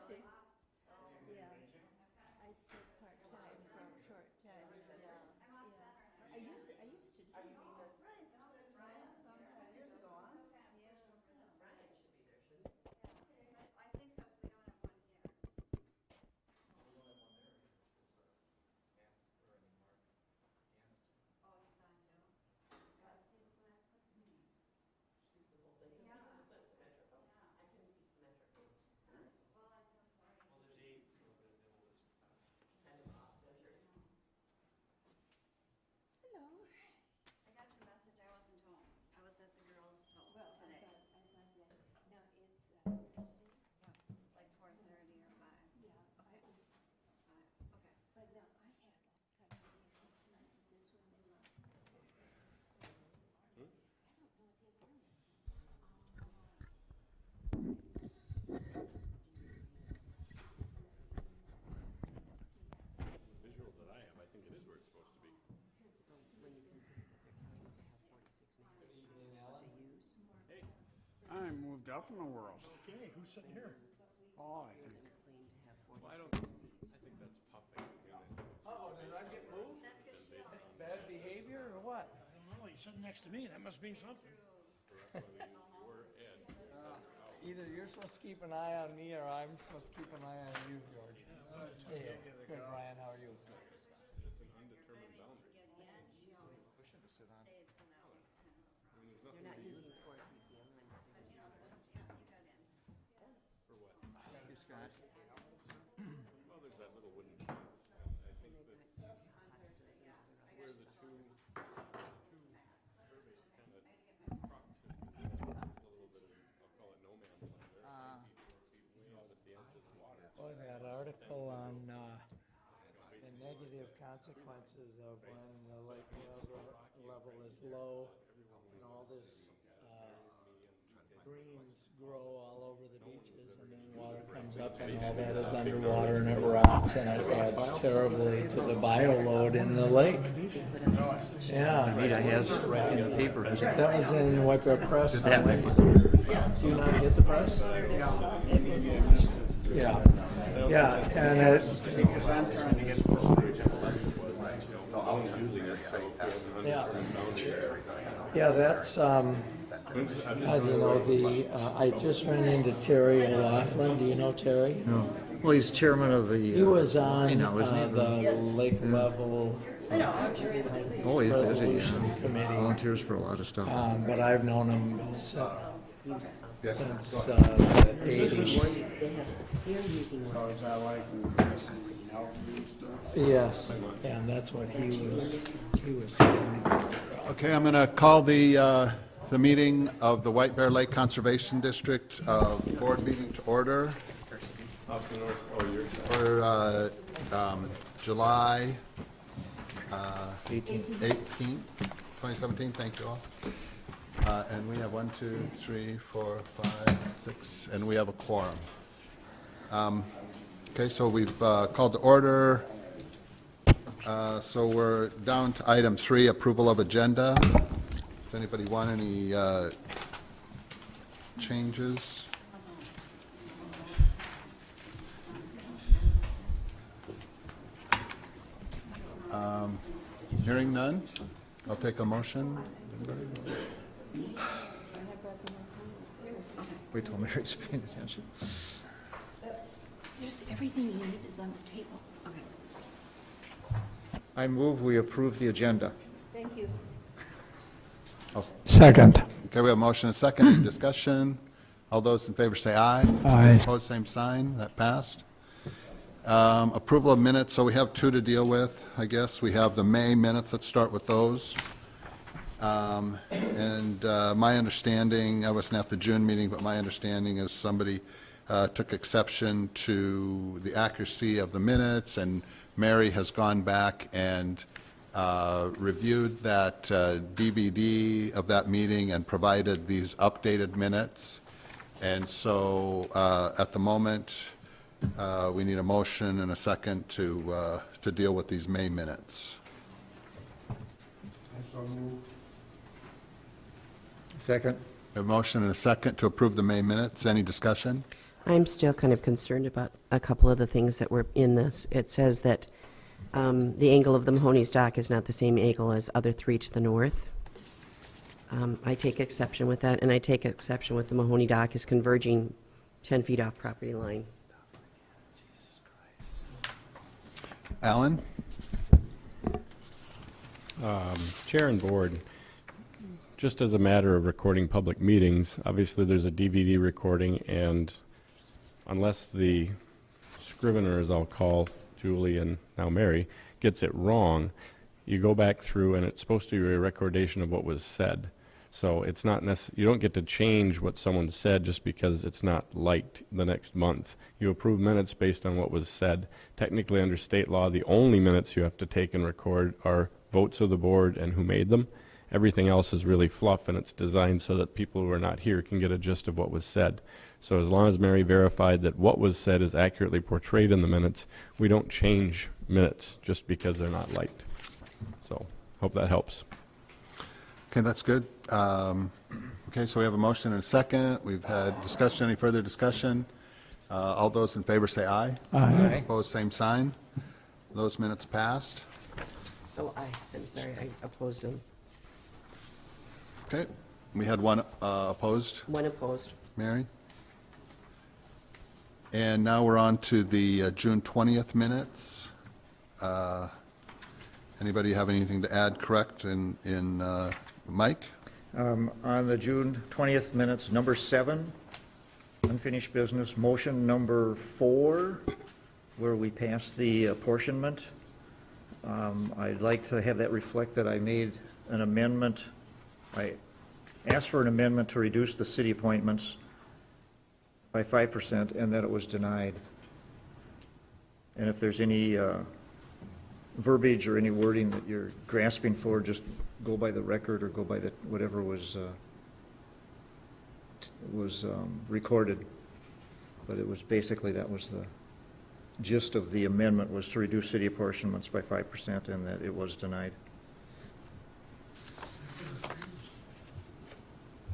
see. Yeah. I sit part-time for a short time, yeah. I used to do this. Right, that's what I'm saying. Years ago, huh? Yeah. Ryan should be there, shouldn't he? I think because we don't have one here. Oh, he's gone too? See, so that puts me. Excuse the whole thing. Yeah. Because it's unsymmetrical. I tend to be symmetrical. Well, I feel sorry. Well, there's 8, so it was Kind of off-centered. Hello. I got your message, I wasn't home. I was at the girls' house Well, today. I thought that, now it's Thursday. Like 4:30 or 5. Yeah. Okay. 5, okay. But now I had all types of complaints this when they were. I don't know if they were Visuals that I have, I think it is where it's supposed to be. When you consider that they're counting to have 46 now. Good evening, Alan. They use. Hey, I moved up in the world. okay, who's sitting here? Oh, I think. Complain to have well, I 46 don't, I think that's puffing. Oh, did I get moved? That's because she always Bad behavior or what? I don't know, he's sitting next to me, that must mean something. Either you're supposed to keep an eye on me or I'm supposed to keep an eye on you, George. Hey, good, Brian, how are you? It's an undetermined boundary. get in, she always stayed, so that was kind of a problem. I mean, there's You're nothing not to use using 4 ppm. But you know, that's, yeah, you got in. for what? You, Scott. Well, there's that little wooden, I think that where the two surveys kind of crux, and a little bit of, I'll call it no man's land there. 4 feet way out at the edge of the water. Oh, that article on the negative consequences of when the lake level is low and all this greens grow all over the beaches and then water comes up and all that is underwater and it rots and it adds terribly to the bioload in the lake. Yeah. Anita has right in the paper. That was in what the press. Do you not get the press? Yeah. Yeah, and it, So I'm using it, so it has an yeah. undetermined boundary. Yeah, that's, I don't know, I just ran into Terry O'Loughlin. Do you know Terry? No. Well, he's chairman of the. He was on know, isn't he? the lake level Oh, he's busy, resolution yeah. committee, Volunteers for a lot of stuff. but I've known him since the 80s. They're using one. Is that like Yes, and that's what he was saying. Okay, I'm going to call the meeting of the White Bear Lake Conservation District board meeting to order Off the north, oh, yours. for July 18. 18th, 2017. Thank you all. And we have 1, 2, 3, 4, 5, 6, and we have a quorum. Okay, so we've called to order. So we're down to item 3, approval of agenda. Does anybody want any changes? Hearing none, I'll take a motion. Wait till Mary's paying attention. There's, everything you need is on the table. Okay. I move we approve the agenda. Thank you. Second. Okay, we have a motion and a second. Any discussion? All those in favor say aye. Aye. Opposed, same sign. That passed. Approval of minutes, so we have 2 to deal with, I guess. We have the May minutes. Let's start with those. And my understanding, I wasn't at the June meeting, but my understanding is somebody took exception to the accuracy of the minutes, and Mary has gone back and reviewed that DVD of that meeting and provided these updated minutes. And so at the moment, we need a motion and a second to deal with these May minutes. Second. A motion and a second to approve the May minutes. Any discussion? I'm still kind of concerned about a couple of the things that were in this. It says that the angle of the Mahoney's dock is not the same angle as other three to the north. I take exception with that, and I take exception with the Mahoney dock is converging 10 feet off property line. Alan? Chair and board, just as a matter of recording public meetings, obviously there's a DVD recording, and unless the scrivener, as I'll call Julie and now Mary, gets it wrong, you go back through and it's supposed to be a recordation of what was said. So it's not you don't get to change what someone said just because it's not liked the next month. You approve minutes based on what was said. Technically, under state law, the only minutes you have to take and record are votes of the board and who made them. Everything else is really fluff, and it's designed so that people who are not here can get a gist of what was said. So as long as Mary verified that what was said is accurately portrayed in the minutes, we don't change minutes just because they're not liked. So hope that helps. Okay, that's good. Okay, so we have a motion and a second. We've had discussion. Any further discussion? All those in favor say aye. Aye. Opposed, same sign. Those minutes passed. Oh, I'm sorry, I opposed them. Okay, we had one opposed. One opposed. Mary? And now we're on to the June 20th minutes. Anybody have anything to add, correct, in Mike? On the June 20th minutes, number 7, unfinished business, motion number 4, where we passed the apportionment. I'd like to have that reflect that I made an amendment. I asked for an amendment to reduce the city appointments by 5%, and that it was denied. And if there's any verbiage or any wording that you're grasping for, just go by the record or go by the, whatever was recorded. But it was basically, that was the gist of the amendment, was to reduce city apportionments by 5%, and that it was denied.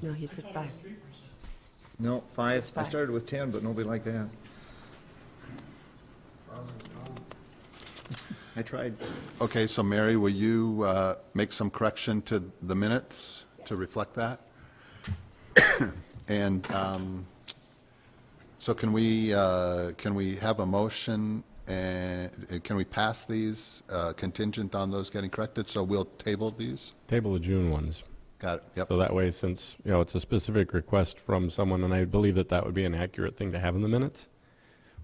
No, he said 5. No, 5. It's I 5. started with 10, but nobody liked that. I tried. Okay, so Mary, will you make some correction to the minutes to reflect that? And so can we have a motion, and can we pass these contingent on those getting corrected? So we'll table these? Table the June ones. Got it, yep. So that way, since, it's a specific request from someone, and I believe that that would be an accurate thing to have in the minutes,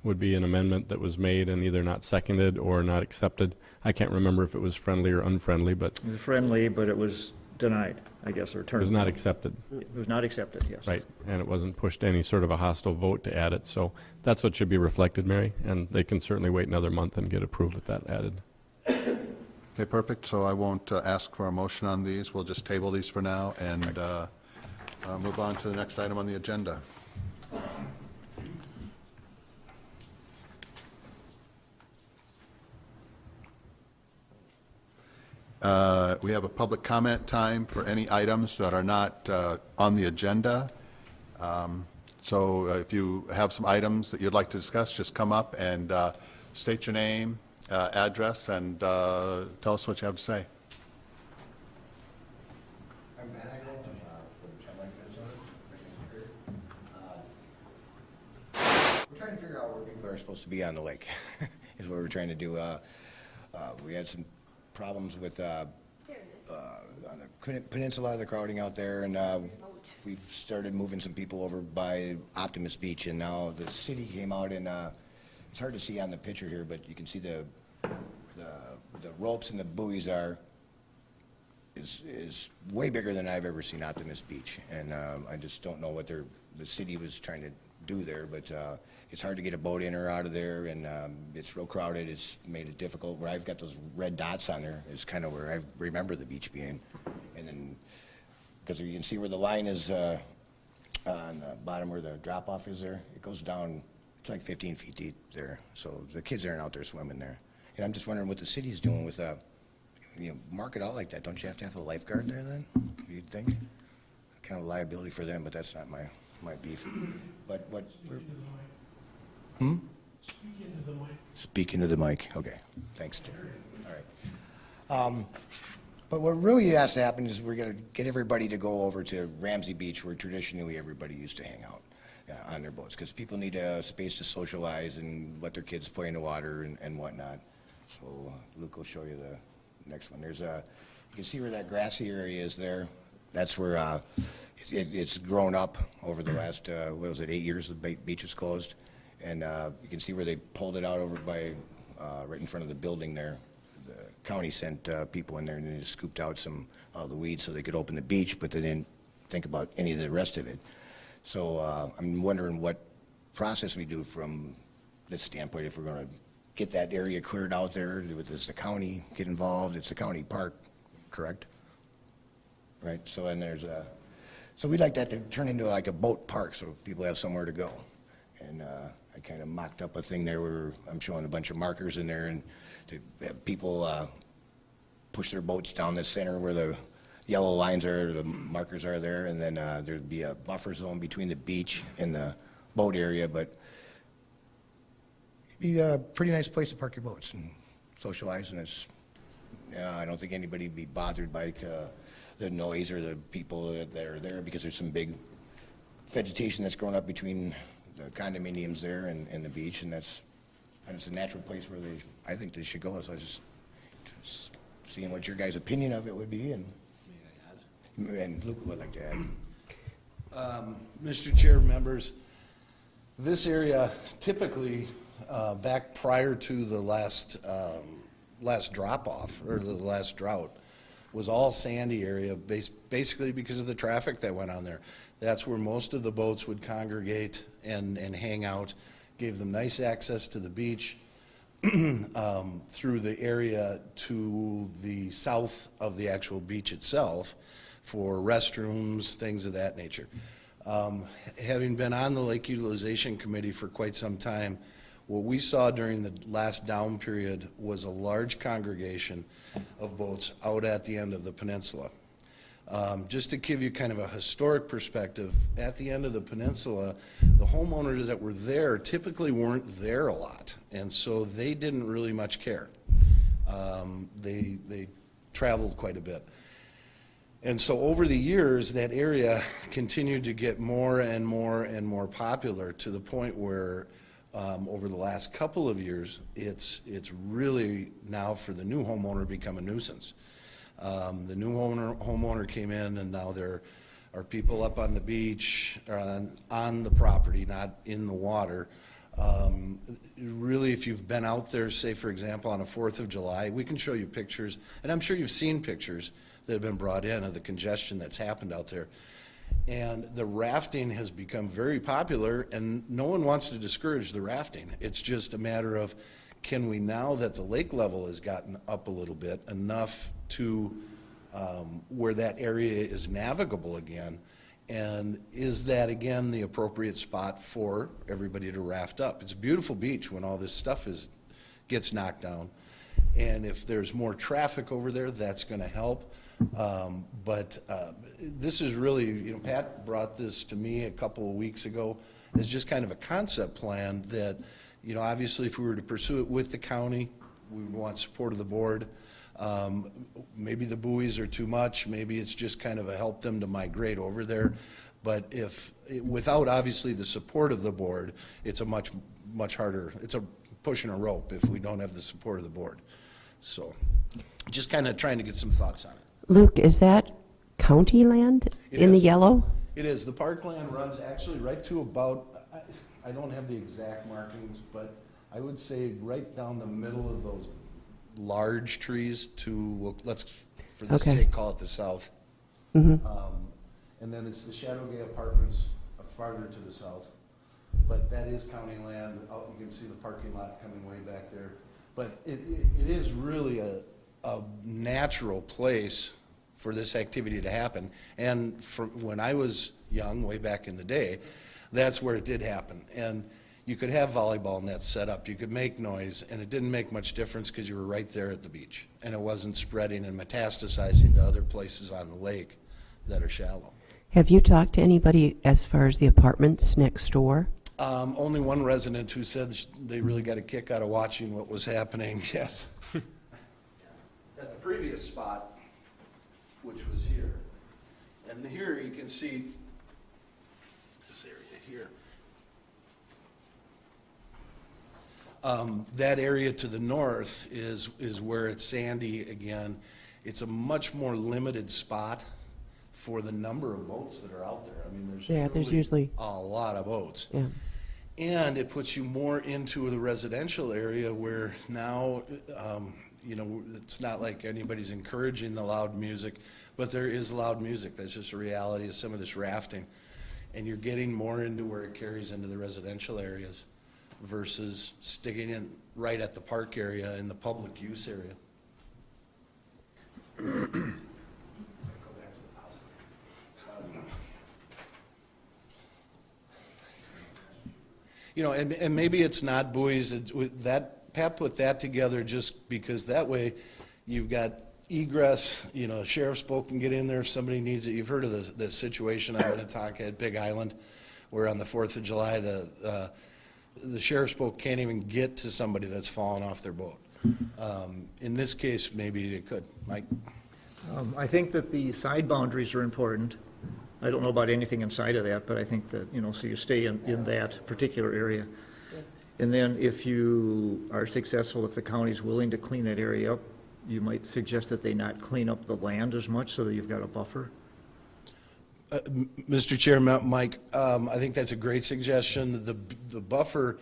would be an amendment that was made and either not seconded or not accepted. I can't remember if it was friendly or unfriendly, but It was friendly, but it was denied, I guess, or it turned. was not accepted. It was not accepted, yes. Right, and it wasn't pushed to any sort of a hostile vote to add it. So that's what should be reflected, Mary, and they can certainly wait another month and get approved with that added. Okay, perfect. So I won't ask for a motion on these. We'll just table these for now and move on to the next item on the agenda. We have a public comment time for any items that are not on the agenda. So if you have some items that you'd like to discuss, just come up and state your name, address, and tell us what you have to say. I'm Ben Hagel, from Chumlake, Minnesota. We're trying to figure out where people are supposed to be on the lake, is what we're trying to do. We had some problems with on the peninsula, the crowding out there, and we've started moving some people over by Optimist Beach, and now the city came out and it's hard to see on the picture here, but you can see the ropes and the buoys is way bigger than I've ever seen Optimist Beach, and I just don't know what the city was trying to do there, but it's hard to get a boat in or out of there, and it's real crowded. It's made it difficult. Where I've got those red dots on there is kind of where I remember the beach being, and then because you can see where the line is on the bottom where the drop-off is there, it goes down. It's like 15 feet deep there, so the kids aren't out there swimming there. And I'm just wondering what the city's doing with mark it out like that. Don't you have to have a lifeguard there then? You'd think. Kind of liability for them, but that's not my beef. But what Speak into the mic. Okay, thanks, Terry. All right. But what really has to happen is we're going to get everybody to go over to Ramsey Beach, where traditionally everybody used to hang out on their boats, because people need a space to socialize and let their kids play in the water and whatnot. So Luke will show you the next one. There's a, you can see where that grassy area is there. That's where it's grown up over the last, what was it, 8 years the beach is closed. And you can see where they pulled it out over by, right in front of the building there. The county sent people in there and they just scooped out some of the weeds so they could open the beach, but they didn't think about any of the rest of it. So I'm wondering what process we do from this standpoint, if we're going to get that area cleared out there. Does the county get involved? It's the county park, correct? Right, so then there's a, so we'd like that to turn into like a boat park so people have somewhere to go. And I kind of mocked up a thing there where I'm showing a bunch of markers in there and to have people push their boats down the center where the yellow lines are, the markers are there, and then there'd be a buffer zone between the beach and the boat area, but it'd be a pretty nice place to park your boats and socialize, and it's, I don't think anybody would be bothered by the noise or the people that are there, because there's some big vegetation that's grown up between the condominiums there and the beach, and it's a natural place where I think they should go. So I was just seeing what your guys' opinion of it would be, and Luke would like to add. Mr. Chair, members, this area typically, back prior to the last drop-off, or the last drought, was all sandy area, basically because of the traffic that went on there. That's where most of the boats would congregate and hang out, gave them nice access to the beach through the area to the south of the actual beach itself for restrooms, things of that nature. Having been on the Lake Utilization Committee for quite some time, what we saw during the last down period was a large congregation of boats out at the end of the peninsula. Just to give you kind of a historic perspective, at the end of the peninsula, the homeowners that were there typically weren't there a lot, and so they didn't really much care. They traveled quite a bit. And so over the years, that area continued to get more and more and more popular, to the point where over the last couple of years, it's really now, for the new homeowner, become a nuisance. The new homeowner came in, and now there are people up on the beach, or on the property, not in the water. Really, if you've been out there, say for example on a 4th of July, we can show you pictures, and I'm sure you've seen pictures that have been brought in of the congestion that's happened out there. And the rafting has become very popular, and no one wants to discourage the rafting. It's just a matter of, can we, now that the lake level has gotten up a little bit, enough to where that area is navigable again, and is that again the appropriate spot for everybody to raft up? It's a beautiful beach when all this stuff gets knocked down, and if there's more traffic over there, that's going to help. But this is really, Pat brought this to me a couple of weeks ago as just kind of a concept plan that, obviously if we were to pursue it with the county, we would want support of the board. Maybe the buoys are too much, maybe it's just kind of a help them to migrate over there. But without obviously the support of the board, it's a much harder, it's a pushing a rope if we don't have the support of the board. So just kind of trying to get some thoughts on it. Luke, is that county land in the yellow? It is. The parkland runs actually right to about, I don't have the exact markings, but I would say right down the middle of those large trees to, well, let's, for this sake, call it the south. And then it's the Shadowgate Apartments farther to the south. But that is county land. Out, you can see the parking lot coming way back there. But it is really a natural place for this activity to happen. And from when I was young, way back in the day, that's where it did happen. And you could have volleyball nets set up, you could make noise, and it didn't make much difference because you were right there at the beach. And it wasn't spreading and metastasizing to other places on the lake that are shallow. Have you talked to anybody as far as the apartments next door? Only one resident who said they really got a kick out of watching what was happening, yes. At the previous spot, which was here, and here you can see this area here. That area to the north is where it's sandy again. It's a much more limited spot for the number of boats that are out there. I mean, Yeah, there's truly usually- a lot of boats. Yeah. And it puts you more into the residential area where now, it's not like anybody's encouraging the loud music, but there is loud music. That's just a reality of some of this rafting. And you're getting more into where it carries into the residential areas versus sticking in right at the park area in the public use area. And maybe it's not buoys, Pat put that together just because that way you've got egress, sheriff's boat can get in there if somebody needs it. You've heard of the situation out in Minnetonka at Big Island, where on the 4th of July, the sheriff's boat can't even get to somebody that's fallen off their boat. In this case, maybe it could. Mike? I think that the side boundaries are important. I don't know about anything inside of that, but I think that, so you stay in that particular area. And then if you are successful, if the county's willing to clean that area up, you might suggest that they not clean up the land as much so that you've got a buffer. Mr. Chair, Mike, I think that's a great suggestion. The buffer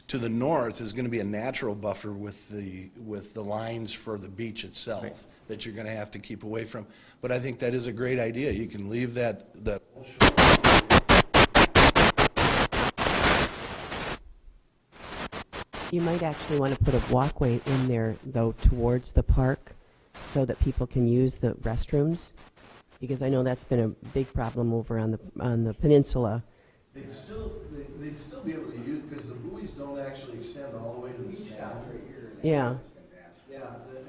to the north is going to be a natural buffer with the lines for the beach itself, right, that you're going to have to keep away from. But I think that is a great idea. You can leave that. You might actually want to put a walkway in there, though, towards the park so that people can use the restrooms, because I know that's been a big problem over on the peninsula. They'd still be able to use, because the buoys don't actually extend all the way to the sand. Yeah. Yeah,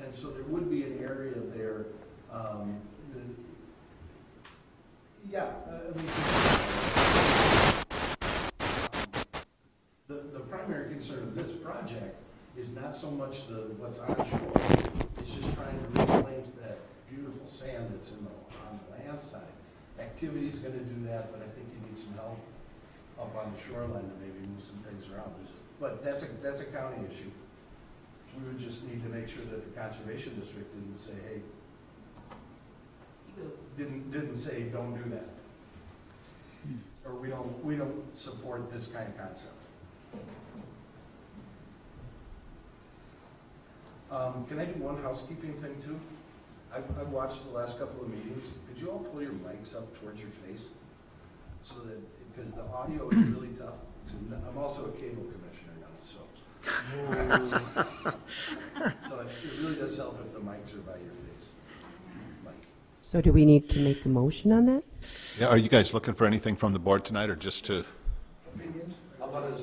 and so there would be an area there. The primary concern of this project is not so much what's on shore. It's just trying to reclaim that beautiful sand that's on the land side. Activity's going to do that, but I think you need some help up on the shoreline to maybe move some things around. But that's a county issue. We would just need to make sure that the conservation district didn't say, hey, didn't say don't do that, or we don't support this kind of concept. Can I do one housekeeping thing too? I've watched the last couple of meetings. Could you all pull your mics up towards your face so that, because the audio is really tough. I'm also a cable commissioner now, so it really does help if the mics are by your face. Mike. So do we need to make a motion on that? Yeah, are you guys looking for anything from the board tonight, or just to? Opinions? How about a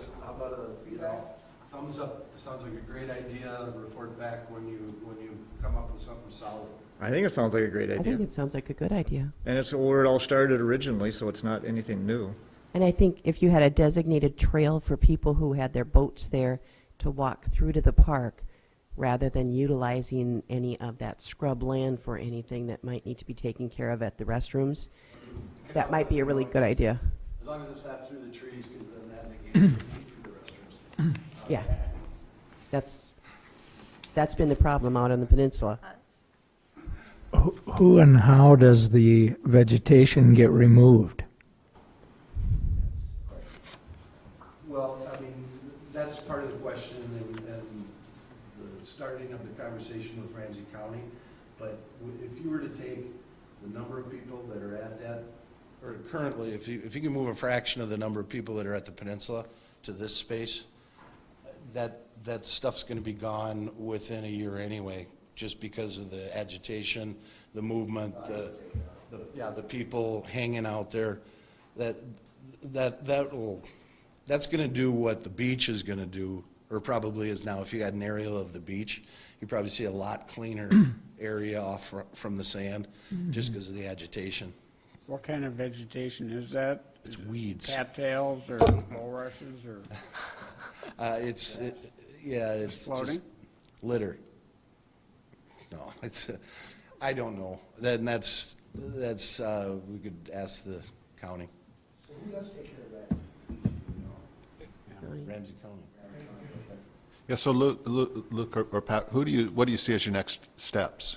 thumbs up? Sounds like a great idea. Report back when you come up with something solid. I think it sounds like a great I idea. think it sounds like a good idea. And it's where it all started originally, so it's not anything new. And I think if you had a designated trail for people who had their boats there to walk through to the park, rather than utilizing any of that scrub land for anything that might need to be taken care of at the restrooms, that might be a really good idea. As long as it's not through the trees, because then that negates the need for the restrooms. Yeah. That's been the problem out on the peninsula. Who and how does the vegetation get removed? Well, I mean, that's part of the question and the starting of the conversation with Ramsey County. But if you were to take the number of people that are at that, or currently, if you can move a fraction of the number of people that are at the peninsula to this space, that stuff's going to be gone within a year anyway, just because of the agitation, the movement, the people hanging out there. That's going to do what the beach is going to do, or probably is now. If you got an aerial of the beach, you probably see a lot cleaner area off from the sand, just because of the agitation. What kind of vegetation is that? It's weeds. Cattails or bulrushes or It's floating? just litter. No, I don't know. That's, we could ask the county. So who does take care of that? Ramsey County. Yeah, so Luke or Pat, what do you see as your next steps?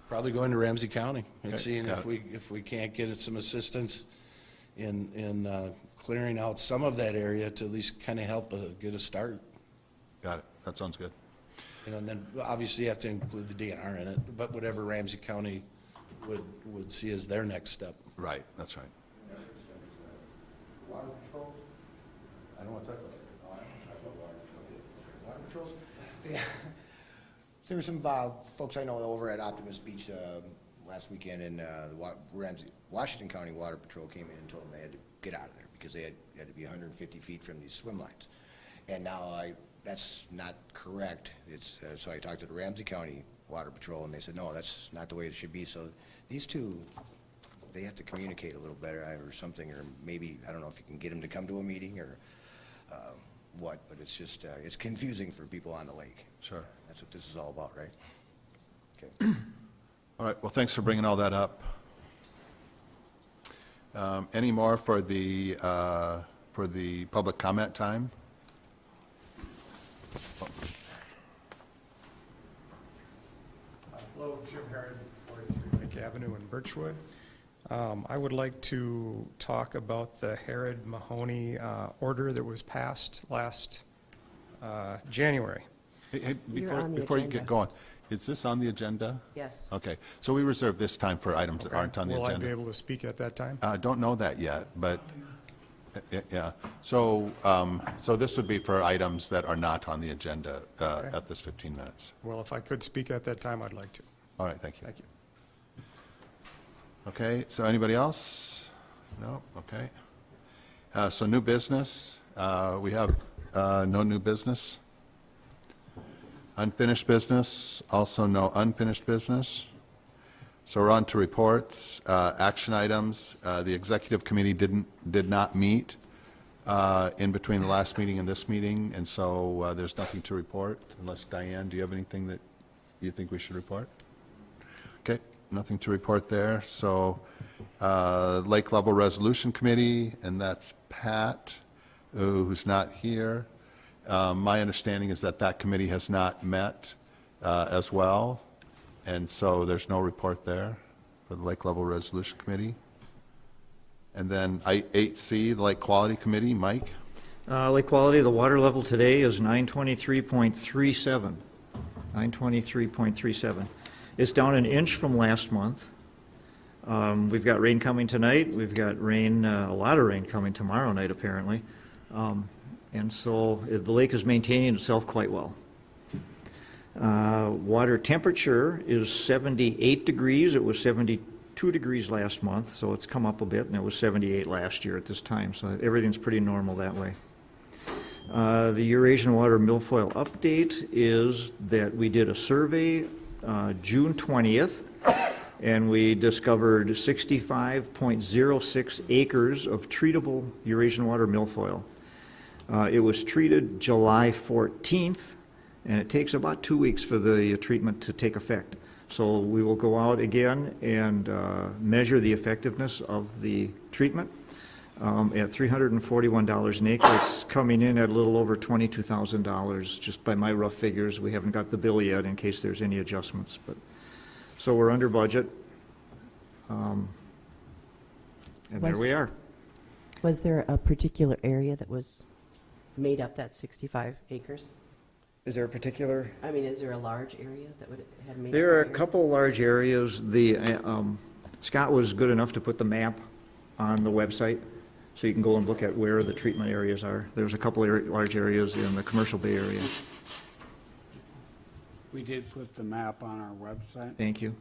Probably going to Ramsey County and Okay, seeing got if we can't get some assistance in clearing out some of that area to at least kind of help get a start. Got it. That sounds good. And then obviously you have to include the DNR in it, but whatever Ramsey County would see as their next step. Right, that's right. Water patrol? I don't want to talk about it. Water patrols? Yeah. There were some folks I know over at Optimist Beach last weekend, and Washington County Water Patrol came in and told them they had to get out of there because they had to be 150 feet from these swim lines. And now that's not correct. So I talked to the Ramsey County Water Patrol, and they said, no, that's not the way it should be. So these two, they have to communicate a little better or something, or maybe, I don't know if you can get them to come to a meeting or what, but it's just, it's confusing for people on the lake. Sure. That's what this is all about, right? Okay. All right, well, thanks for bringing all that up. Any more for the public comment time? Hello, Jim Herod, 43 Lake Avenue in Birchwood. I would like to talk about the Herod-Mahoney order that was passed last January. Hey, You're on the before you agenda. get going, is this on the agenda? Yes. Okay, so we reserve this time for items that aren't on the Will I be agenda. able to speak at that time? I don't know that yet, but, yeah. So this would be for items that are not on the agenda at this 15 minutes. Well, if I could speak at that time, I'd like to. All right, thank you. Thank you. Okay, so anybody else? No, okay. So new business, we have no new business. Unfinished business, also no unfinished business. So we're on to reports, action items. The executive committee did not meet in between the last meeting and this meeting, and so there's nothing to report, unless, Diane, do you have anything that you think we should report? Okay, nothing to report there. So Lake Level Resolution Committee, and that's Pat, who's not here. My understanding is that committee has not met as well, and so there's no report there for the Lake Level Resolution Committee. And then 8C, the Lake Quality Committee, Mike? Lake quality, the water level today is 923.37. 923.37. It's down an inch from last month. We've got rain coming tonight. We've got rain, a lot of rain coming tomorrow night, apparently. And so the lake is maintaining itself quite well. Water temperature is 78 degrees. It was 72 degrees last month, so it's come up a bit, and it was 78 last year at this time, so everything's pretty normal that way. The Eurasian Water Milfoil update is that we did a survey June 20th, and we discovered 65.06 acres of treatable Eurasian water milfoil. It was treated July 14th, and it takes about 2 weeks for the treatment to take effect. So we will go out again and measure the effectiveness of the treatment at $341 an acre. It's coming in at a little over $22,000, just by my rough figures. We haven't got the bill yet in case there's any adjustments, but so we're under budget. And there we are. Was there a particular area that was made up that 65 acres? Is there a particular? I mean, is there a large area that had made? There are a that area? couple large areas. Scott was good enough to put the map on the website, so you can go and look at where the treatment areas are. There's a couple large areas in the Commercial Bay area. We did put the map on our website, Thank you.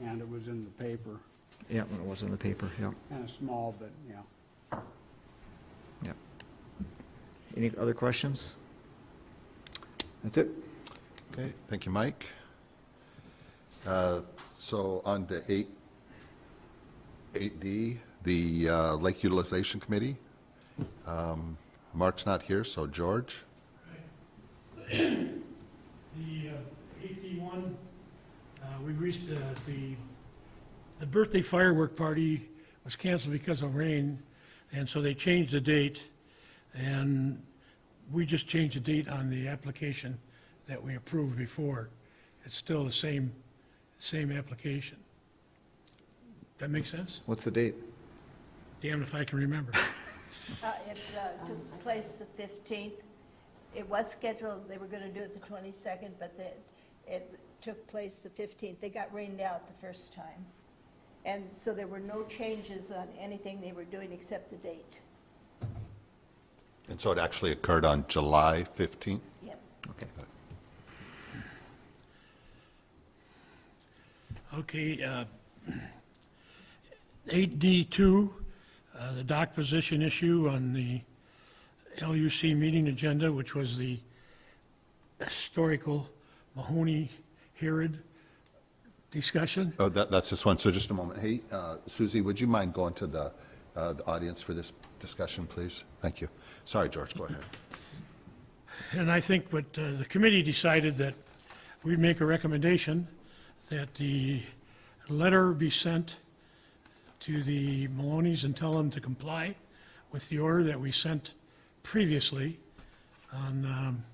and it was in the paper, Yeah, it was in the paper, yeah. kind of small, but, yeah. Yeah. Any other questions? That's it. Okay, thank you, Mike. So on to 8D, the Lake Utilization Committee. Mark's not here, so George? The AC-1, we reached, the birthday firework party was canceled because of rain, and so they changed the date, and we just changed the date on the application that we approved before. It's still the same application. That make sense? What's the date? Damned if I can remember. It took place the 15th. It was scheduled, they were going to do it the 22nd, but it took place the 15th. They got rained out the first time. And so there were no changes on anything they were doing except the date. And so it actually occurred on July 15th? Yes. Okay. Okay, 8D2, the dock position issue on the LUC meeting agenda, which was the historical Mahoney Herod discussion. Oh, that's this one. So just a moment. Hey, Susie, would you mind going to the audience for this discussion, please? Thank you. Sorry, George, go ahead. And I think what the committee decided that we'd make a recommendation that the letter be sent to the Maloney's and tell them to comply with the order that we sent previously on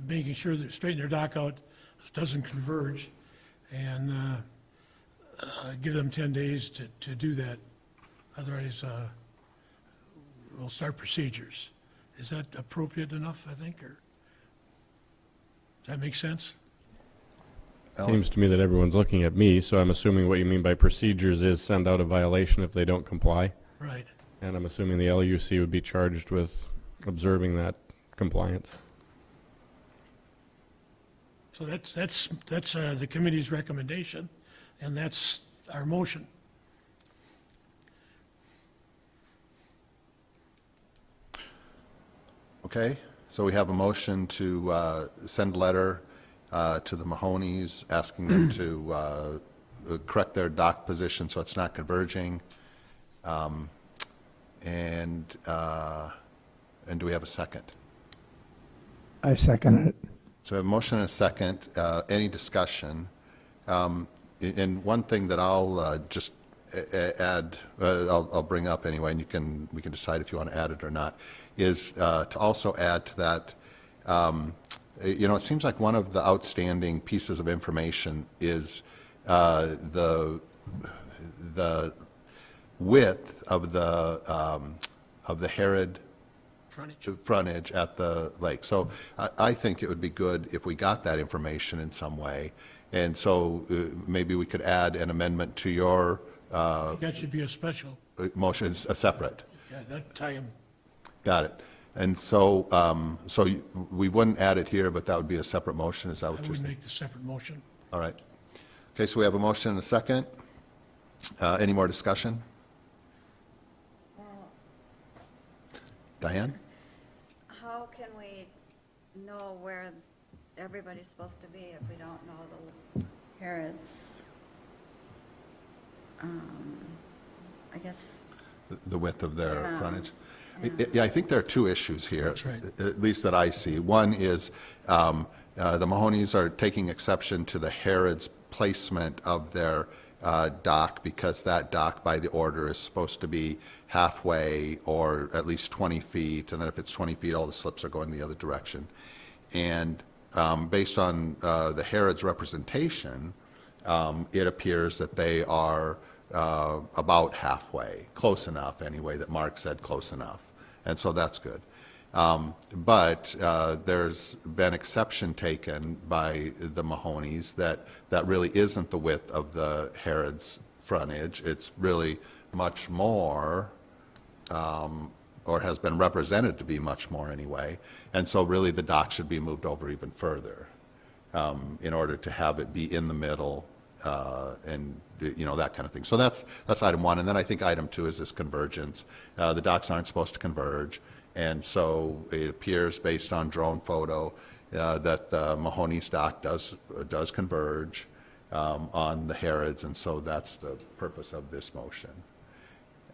making sure that straighten their dock out, doesn't converge, and give them 10 days to do that. Otherwise, we'll start procedures. Is that appropriate enough, I think, or does that make sense? Seems to me that everyone's looking at me, so I'm assuming what you mean by procedures is send out a violation if they don't comply. Right. And I'm assuming the LUC would be charged with observing that compliance. So that's the committee's recommendation, and that's our motion. Okay, so we have a motion to send a letter to the Mahonies, asking them to correct their dock position so it's not converging. And do we have a second? I second it. So we have a motion and a second. Any discussion? And one thing that I'll just add, I'll bring up anyway, and we can decide if you want to add it or not, is to also add to that, it seems like one of the outstanding pieces of information is the width of the Herod frontage at the lake. So I think it would be good if we got that information in some way. And so maybe we could add an amendment to your That should be a special. motion, a separate. Yeah, that tie 'em. Got it. And so, we wouldn't add it here, but that would be a separate motion, is that I what you're would saying? make the separate motion. All right. Okay, so we have a motion and a second. Any more discussion? Diane? How can we know where everybody's supposed to be if we don't know the Herod's, I guess, The width of their Yeah. frontage? Yeah, I think there are two issues here. That's right. At least that I see. One is the Mahonies are taking exception to the Herod's placement of their dock, because that dock by the order is supposed to be halfway or at least 20 feet, and then if it's 20 feet, all the slips are going the other direction. And based on the Herod's representation, it appears that they are about halfway, close enough anyway, that Mark said close enough. And so that's good. But there's been exception taken by the Mahonies that really isn't the width of the Herod's frontage. It's really much more, or has been represented to be much more anyway. And so really the dock should be moved over even further in order to have it be in the middle and, that kind of thing. So that's item one. And then I think item two is this convergence. The docks aren't supposed to converge. And so it appears, based on drone photo, that the Mahoney's dock does converge. on the Harrods, and so that's the purpose of this motion.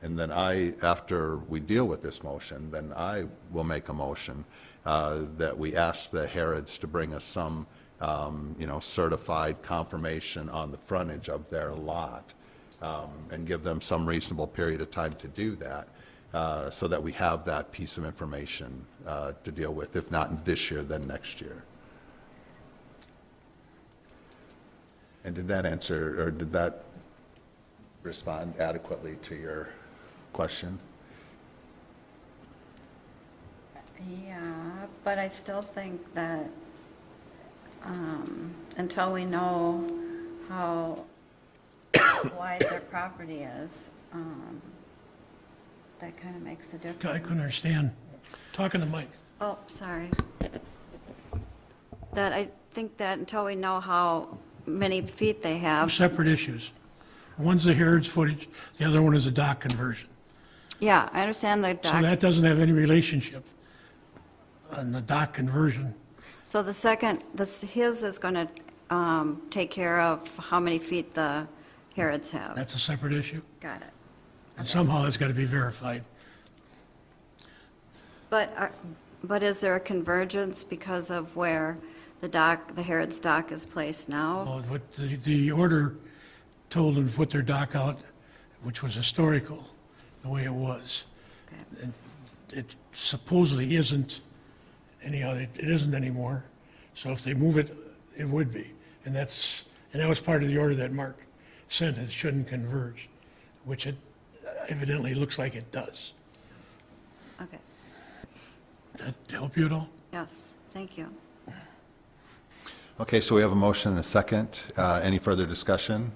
And then after we deal with this motion, then I will make a motion that we ask the Harrods to bring us some, certified confirmation on the frontage of their lot, and give them some reasonable period of time to do that, so that we have that piece of information to deal with, if not this year, then next year. And did that answer, or did that respond adequately to your question? Yeah, but I still think that until we know how wide their property is, that kind of makes a difference. I couldn't understand. Talking to Mike. Oh, sorry. That I think that until we know how many feet they Two have. separate issues. One's the Harrods footage, the other one is a dock conversion. Yeah, I understand the So dock. that doesn't have any relationship on the dock conversion. So the second, his is going to take care of how many feet the Harrods have. That's a separate issue. Got it. And somehow it's got to be verified. But is there a convergence because of where the Harrods dock is placed now? Well, what the order told them to put their dock out, which was historical, the way it was. Okay. And it supposedly isn't it isn't anymore. So if they move it, it would be. And that was part of the order that Mark sent, it shouldn't converge, which it evidently looks like it does. Okay, That help you at all? yes, thank you. Okay, so we have a motion and a second. Any further discussion?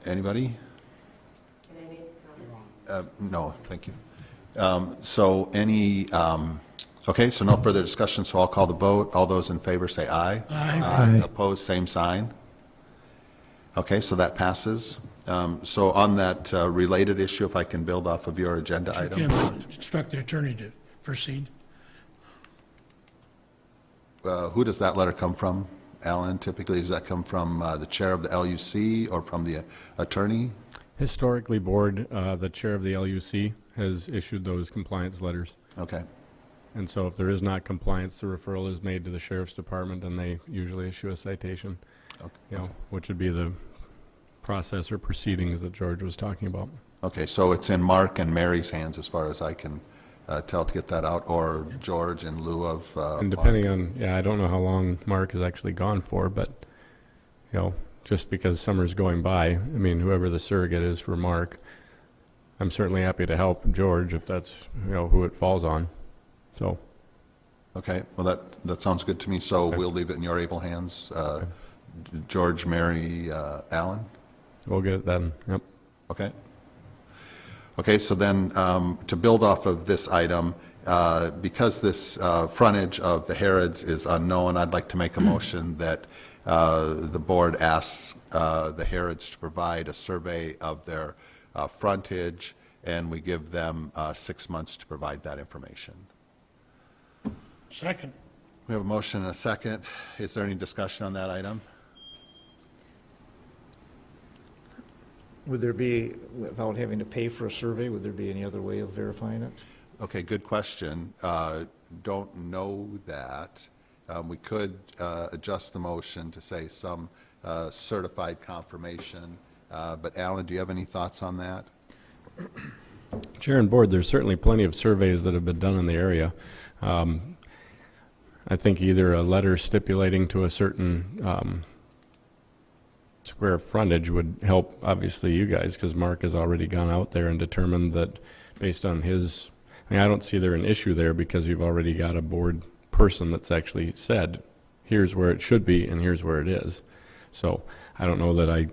Anybody? No, thank you. Okay, so no further discussion, so I'll call the vote. All those in favor say aye. Aye. Opposed, same sign. Okay, so that passes. So on that related issue, if I can build off of your agenda You item. can instruct the attorney to proceed. Who does that letter come from, Alan? Typically, does that come from the chair of the LUC or from the attorney? Historically, Board, the chair of the LUC has issued those compliance letters. Okay. And so if there is not compliance, the referral is made to the sheriff's department, and they usually issue a citation, which would be the process or proceedings that George was talking about. Okay, so it's in Mark and Mary's hands as far as I can tell to get that out, or George in lieu of And depending on, I don't know how long Mark is actually gone for, but, just because summer's going by, I mean, whoever the surrogate is for Mark, I'm certainly happy to help George if that's, who it falls on, so. Okay, well, that sounds good to me, so we'll leave it in your able hands. George, Mary, Alan? We'll get it then, yep. Okay. Okay, so then, to build off of this item, because this frontage of the Harrods is unknown, I'd like to make a motion that the board asks the Harrods to provide a survey of their frontage, and we give them 6 months to provide that information. Second. We have a motion and a second. Is there any discussion on that item? Would there be, without having to pay for a survey, would there be any other way of verifying it? Okay, good question. Don't know that. We could adjust the motion to say some certified confirmation. But Alan, do you have any thoughts on that? Chair and Board, there's certainly plenty of surveys that have been done in the area. I think either a letter stipulating to a certain square frontage would help, obviously, you guys, because Mark has already gone out there and determined that based on his, I don't see there an issue there because you've already got a board person that's actually said, here's where it should be and here's where it is. So I don't know that I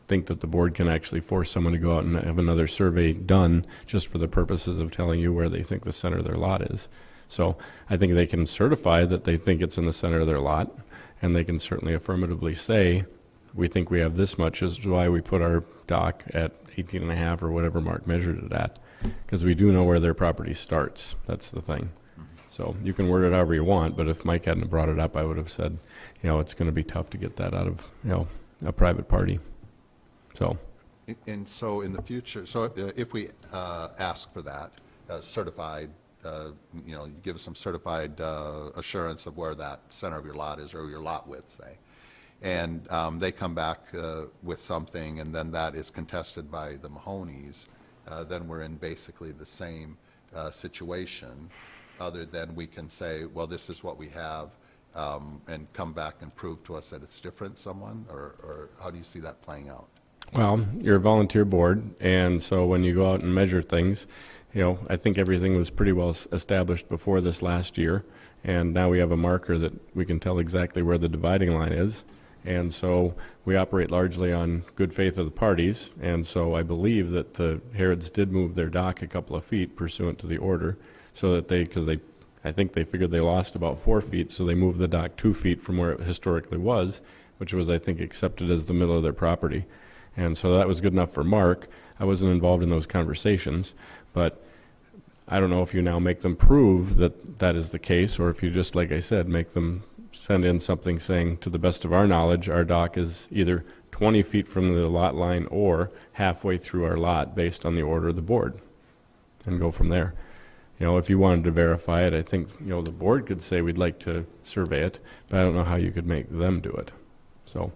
think that the board can actually force someone to go out and have another survey done just for the purposes of telling you where they think the center of their lot is. So I think they can certify that they think it's in the center of their lot, and they can certainly affirmatively say, we think we have this much, is why we put our dock at 18 and a half or whatever Mark measured it at, because we do know where their property starts. That's the thing. So you can word it however you want, but if Mike hadn't brought it up, I would have said, it's going to be tough to get that out of, a private party. So, And so in the future, so if we ask for that, certified, you give us some certified assurance of where that center of your lot is, or your lot width, say, and they come back with something, and then that is contested by the Mahonies, then we're in basically the same situation, other than we can say, well, this is what we have, and come back and prove to us that it's different, someone, or how do you see that playing out? well, you're a volunteer board, and so when you go out and measure things, I think everything was pretty well established before this last year, and now we have a marker that we can tell exactly where the dividing line is. And so we operate largely on good faith of the parties, and so I believe that the Harrods did move their dock a couple of feet pursuant to the order, so that I think they figured they lost about 4 feet, so they moved the dock 2 feet from where it historically was, which was, I think, accepted as the middle of their property. And so that was good enough for Mark. I wasn't involved in those conversations, but I don't know if you now make them prove that that is the case, or if you just, like I said, make them send in something saying, to the best of our knowledge, our dock is either 20 feet from the lot line or halfway through our lot based on the order of the board, and go from there. If you wanted to verify it, I think, the board could say we'd like to survey it, but I don't know how you could make them do it. So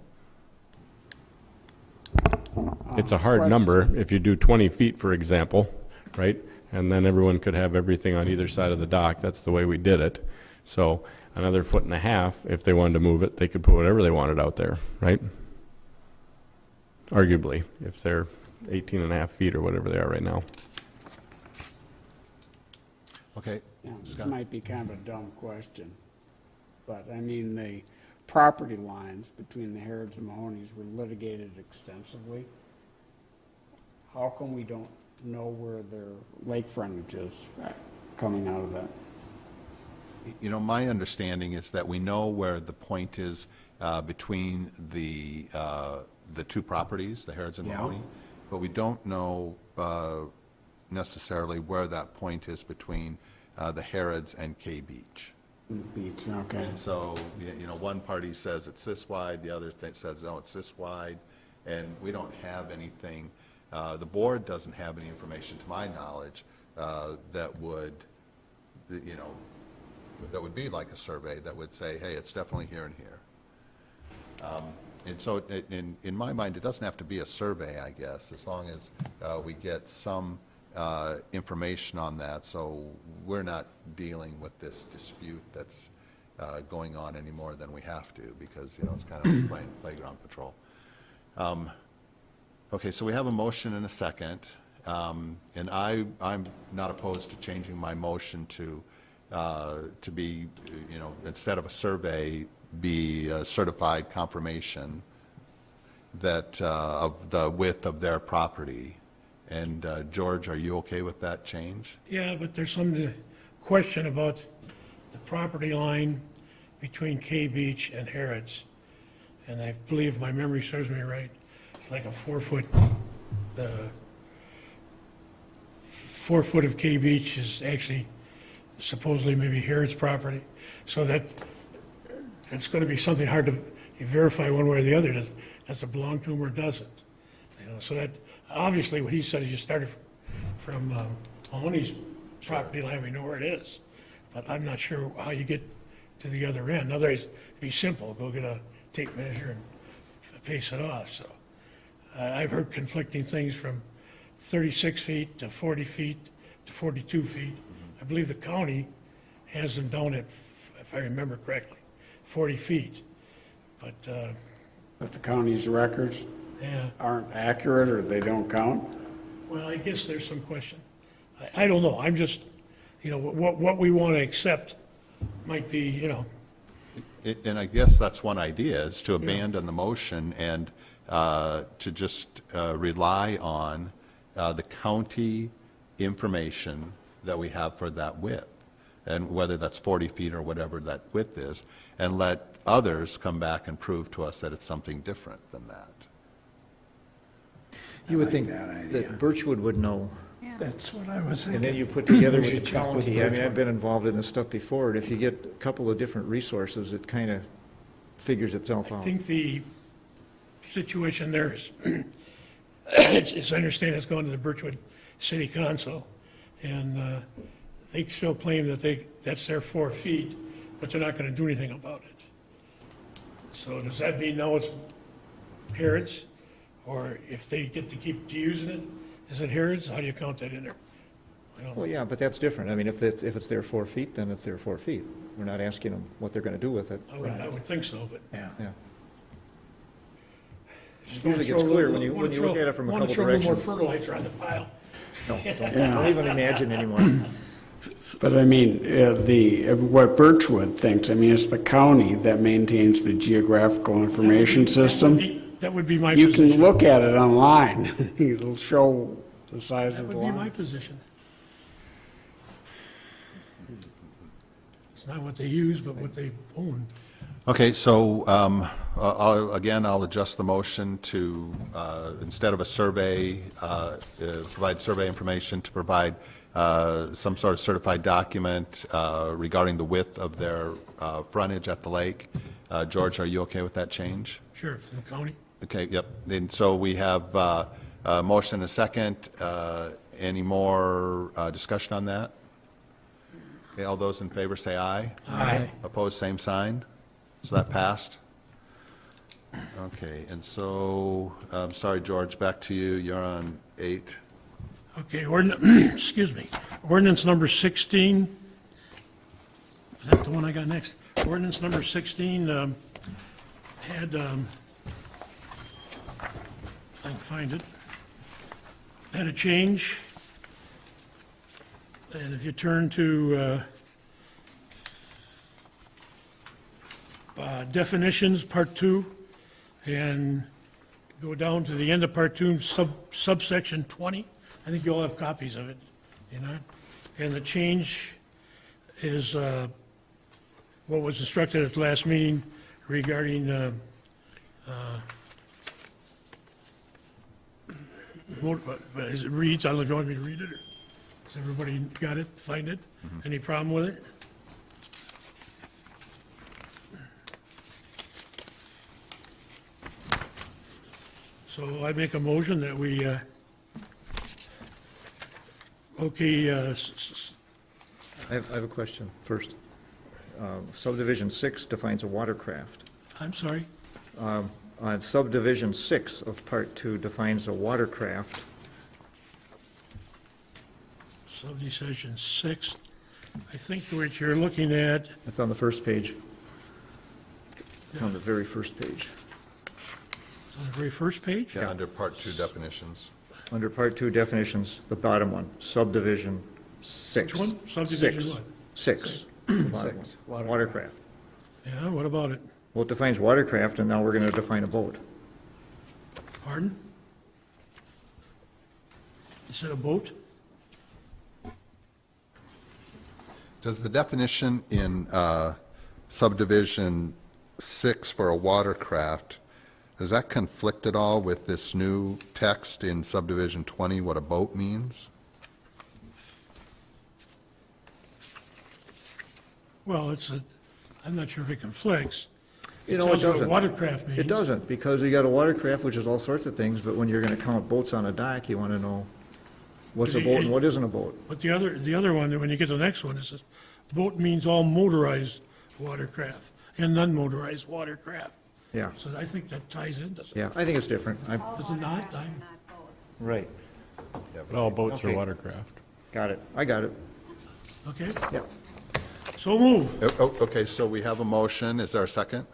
it's a hard number if you do 20 feet, for example, right? And then everyone could have everything on either side of the dock. That's the way we did it. So another 1.5 feet, if they wanted to move it, they could put whatever they wanted out there, right? Arguably, if they're 18.5 feet or whatever they are right now. Okay, Yeah, this Scott? might be kind of a dumb question, but I mean, the property lines between the Harrods and Mahonies were litigated extensively. How come we don't know where their lake frontage is coming out of that? My understanding is that we know where the point is between the two properties, the Harrods and Yeah. Mahoney, but we don't know necessarily where that point is between the Harrods and K Beach. Beach, okay. And so, one party says it's this wide, the other says, no, it's this wide, and we don't have anything, the board doesn't have any information, to my knowledge, that would, that would be like a survey that would say, hey, it's definitely here and here. And so, in my mind, it doesn't have to be a survey, I guess, as long as we get some information on that, so we're not dealing with this dispute that's going on any more than we have to, because, it's kind of playing playground patrol. Okay, so we have a motion and a second, and I'm not opposed to changing my motion to be, instead of a survey, be a certified confirmation that, of the width of their property. And George, are you okay with that change? Yeah, but there's some question about the property line between K Beach and Harrods. And I believe my memory serves me right, it's like a 4 foot, 4 foot of K Beach is actually supposedly maybe Harrods property. So that's going to be something hard to verify one way or the other. Does it belong to them or doesn't? So that, obviously what he said is you started from Mahoney's property line, we know where it is. But I'm not sure how you get to the other end. Otherwise, it'd be simple, go get a tape measure and pace it off. So I've heard conflicting things from 36 feet to 40 feet to 42 feet. I believe the county has them down at, if I remember correctly, 40 feet. But But the county's records yeah, aren't accurate, or they don't count? well, I guess there's some question. I don't know. I'm just, what we want to accept might be, And I guess that's one idea, is to abandon the motion and to just rely on the county information that we have for that width, and whether that's 40 feet or whatever that width is, and let others come back and prove to us that it's something different than that. You would think that idea. that Birchwood would know. Yeah, That's what I was And then thinking. you put together We with the should check with county, I mean, Bridgewater. I've been involved in this stuff before, and if you get a couple of different resources, it kind of figures itself I out. think the situation there is, as I understand, it's gone to the Birchwood City Council, and they still claim that that's their 4 feet, but they're not going to do anything about it. So does that mean now it's Harrods? Or if they get to keep using it, is it Harrods? How do you count that in there? I don't know. Well, yeah, but that's different. I mean, if it's their 4 feet, then it's their 4 feet. We're not asking them what they're going to do with it. I would think so, but. Yeah. Yeah. just Usually wanna gets throw a clear little- when you wanna look throw- at it from a wanna couple throw a little more directions. fertilizer on the pile. No, don't even imagine anymore. But I mean, what Birchwood thinks, I mean, it's the county that maintains the geographical information system. That would be my You position. can look at it online. It'll show the size That of the would be my line. position. It's not what they use, but what they own. Okay, so I'll adjust the motion to, instead of a survey, provide survey information, to provide some sort of certified document regarding the width of their frontage at the lake. George, are you okay with that change? Sure, from the county. Okay, yep. Then, so we have a motion and a second. Any more discussion on that? Okay, all those in favor say aye. Aye. Opposed, same sign. So that passed. Okay, and so, sorry, George, back to you. You're on 8. Okay, excuse me, ordinance number 16. Is that the one I got next? Ordinance number 16 had, if I can find it, had a change. And if you turn to definitions, part 2, and go down to the end of part 2, subsection 20, I think you all have copies of it, you know? And the change is what was instructed at the last meeting regarding as it reads, I don't know if you want me to read it, or has everybody got it, find it? Any problem with it? So I make a motion that we, I have a question first. Subdivision 6 defines a watercraft. I'm sorry, On subdivision 6 of Part 2 defines a watercraft. subdivision 6, I think what you're looking at, It's on the first page. It's on the very first page. it's on the very first page? Yeah, under Part 2 definitions. Under Part 2 definitions, the bottom one, subdivision 6. Which one? Subdivision Six. what? 6. The bottom Six. one. Watercraft. Yeah, what about it? Well, it defines watercraft, and now we're going to define a boat. Pardon? You said a boat? Does the definition in subdivision 6 for a watercraft, does that conflict at all with this new text in subdivision 20, what a boat means? Well, I'm not sure if it conflicts. You know, it tells you what doesn't. watercraft means. It doesn't, because you got a watercraft, which is all sorts of things, but when you're going to count boats on a dock, you want to know what's a boat and what isn't a boat. But the other one, when you get to the next one, it says, boat means all motorized watercraft and non-motorized watercraft. Yeah, So I think that ties in, does it? yeah, I think it's different. Does it not? Right, But all boats are Okay. watercraft. got it, I got it. Okay, Yep, so move. Okay, so we have a motion. Is there a second?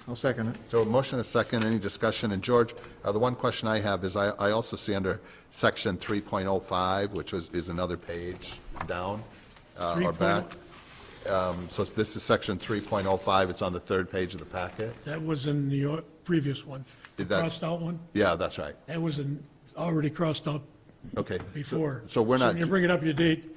I'll second it. So a motion, a second, any discussion? And George, the one question I have is, I also see under section 3.05, which is another page down or back. So this is section 3.05, it's on the third page of the packet? That was in the previous one. The That's- crossed out one? Yeah, that's right. That was already crossed out Okay. before. So we're not, when you bring it up to date,